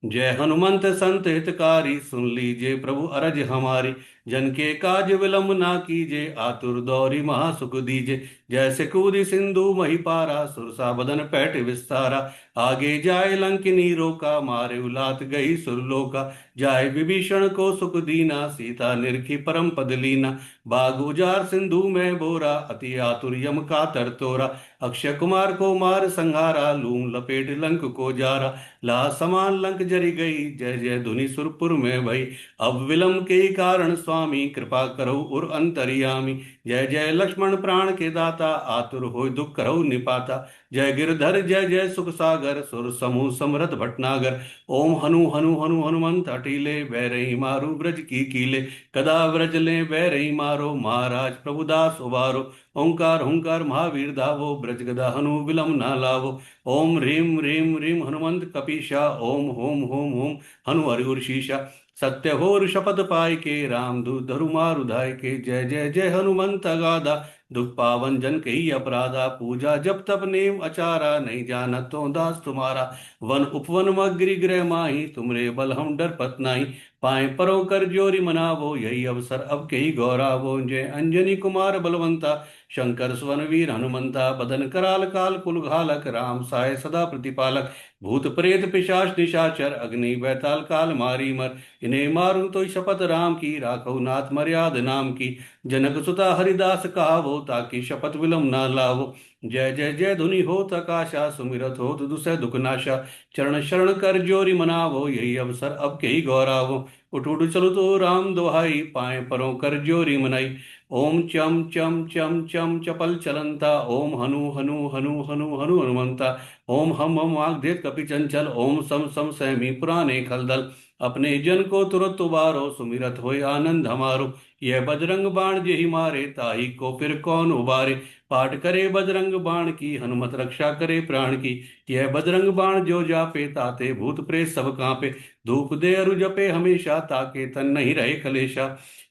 जय हनुमंत संत हितकारी, सुन लीजिए प्रभु अरज हमारी। जन के काज विलंब ना कीजे, आतुर दौरी महासुख दीजे। जैसे कूदी सिंधु मही पारा, सुरसा बदन पैठ विस्तारा। आगे जाए लंकिनी रोका, मारे उलात गई सुरलोका। जाए विभीषण को सुख दीना, सीता निरखी परम पद लीना। बाग उजार सिंधु में बोरा, अति आतुर यम का तर तोरा। अक्षय कुमार को मार संहारा, लूम लपेट लंक को जारा। ला समान लंक जरी गई, जय जय धुनि सुरपुर में भई। अब विलंब के कारण स्वामी, कृपा करो उर अंतर्यामी। जय जय लक्ष्मण प्राण के दाता, आतुर होय दुख करौ निपाता। जय गिरधर जय जय सुख सागर, सुर समूह समरथ भटनागर। ओम हनु हनु हनु हनुमंत अटीले, बैरही मारू ब्रज की कीले। कदा व्रज ले बैरही मारो, महाराज प्रभुदास उबारो। ओंकार हुंकार महावीर धावो, ब्रज गदा हनु विलंब ना लावो। ओम ह्रीम ह्रीम ह्रीम हनुमंत कपीशा, ओम होम होम होम हनु हरिउर शीशा। सत्य होर शपथ पाय के, राम दूत धरु मारु धाय के। जय जय जय हनुमंत अगाधा, दुख पावन जन कही अपराधा। पूजा जब तब नेम अचारा, नहीं जाना तो दास तुम्हारा। वन उपवन मग्री गृह माही, तुमरे बल हम डर पत नाही। पाए परो कर जोरी मनावो, यही अवसर अब के ही गौरावो। जय अंजनी कुमार बलवंता, शंकर स्वन वीर हनुमंता। बदन कराल काल कुल घालक, राम साय सदा प्रतिपालक। भूत प्रेत पिशाच निशाचर, अग्नि बैताल काल मारी मर। इन्हें मारूं तो शपथ राम की, राखो नाथ मर्याद नाम की। जनक सुता हरिदास कहावो, ताकि शपथ विलम ना लावो। जय जय जय धुनि होत आकाशा, सुमिरत होत दुसह दुख नाशा। चरण शरण कर जोरी मनावो, यही अवसर अब के ही गौरावो। उठ उठ चलो तो राम दुहाई, पाए परों कर जोरी मनाई। ओम चम चम चम चम चपल चलंता, ओम हनु हनु हनु हनु हनु हनुमंता। ओम हम आग्देत कपि चंचल, ओम सम सम सहमी पुराने खलदल। अपने जन को तुरत उबारो, सुमिरत होय आनंद हमारो। यह बजरंग बाण जेहि मारे, ताहि को फिर कौन उबारे। पाठ करे बजरंग बाण की, हनुमत रक्षा करे प्राण की। यह बजरंग बाण जो जापे, ताते भूत प्रेत सब कांपे। धूप दे अरु जपे हमेशा, ताके तन नहीं रहे कलेशा।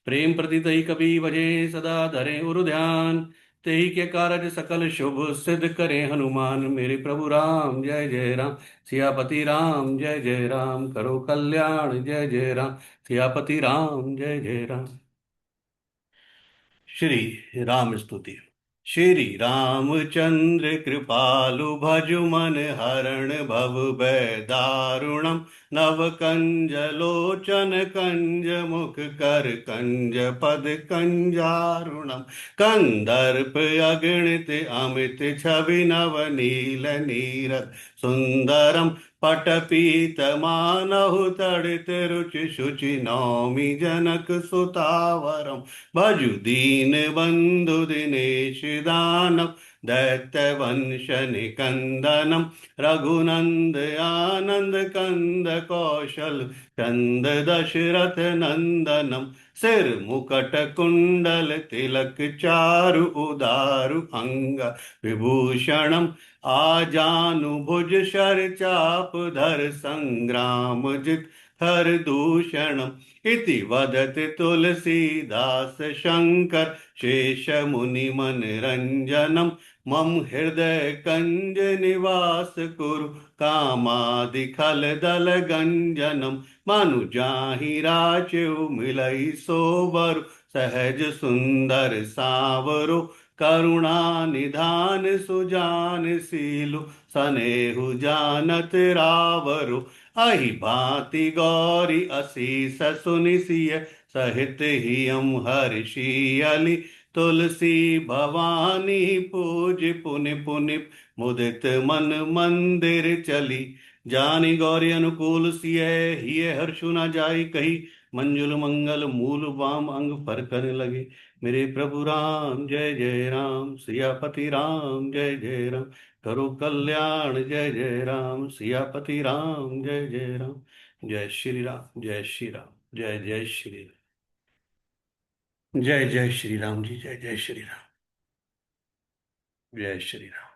प्रेम प्रति ही कभी भजे, सदा धरे उर ध्यान। तेहि के कारज सकल शुभ सिद्ध करें हनुमान। मेरे प्रभु राम जय जय राम, सियापति राम जय जय राम। करो कल्याण जय जय राम, सियापति राम जय जय राम। श्री राम स्तुति। श्री रामचंद्र कृपालु, भजु मन हरण भव भय दारुणम। नव कंज लोचन कंज मुख कर, कंज पद कंजारुणम। कंदर्प अगणित अमित छवि, नव नील नीरद सुंदरम। पटपीत मानहु तड़ित रुचि शुचि, नौमि जनक सुतावरम। भजु दीन बंधु दिनेश दानव, दैत्य वंश निकंदनम। रघुनंद आनंद कंद कौशल, चंद दशरथ नंदनम। सिर मुकट कुंडल तिलक, चारु उदारु अंग विभूषणम। आजानु भुज शर चाप धर, संग्राम जित हर दूषणम् इति वदति तुलसीदास शंकर शेष मुनि मनरंजनम मम हृदय कंज निवास कुरु कामादि खल दल गंजनम मानु जाहि राचु मिलई सोबर सहज सुंदर सावरो करुणा निधान सुजान सीलु सनेहु जानत रावरो अहि भांति गौरी असीस सुनिसिय सहित हियम हर्षियलि तुलसी भवानी पूज पुनि पुनि मुदित मन मंदिर चली जानी गौरी अनुकूल सिय हिय हर्षु न जाई कही मंजुल मंगल मूल वाम अंग फरकन लगे मेरे प्रभु राम जय जय राम सियापति राम जय जय राम करो कल्याण जय जय राम सियापति राम जय जय राम जय श्री राम जय श्री राम जय जय श्री राम जय जय श्री राम जी जय जय श्री राम जय श्री राम।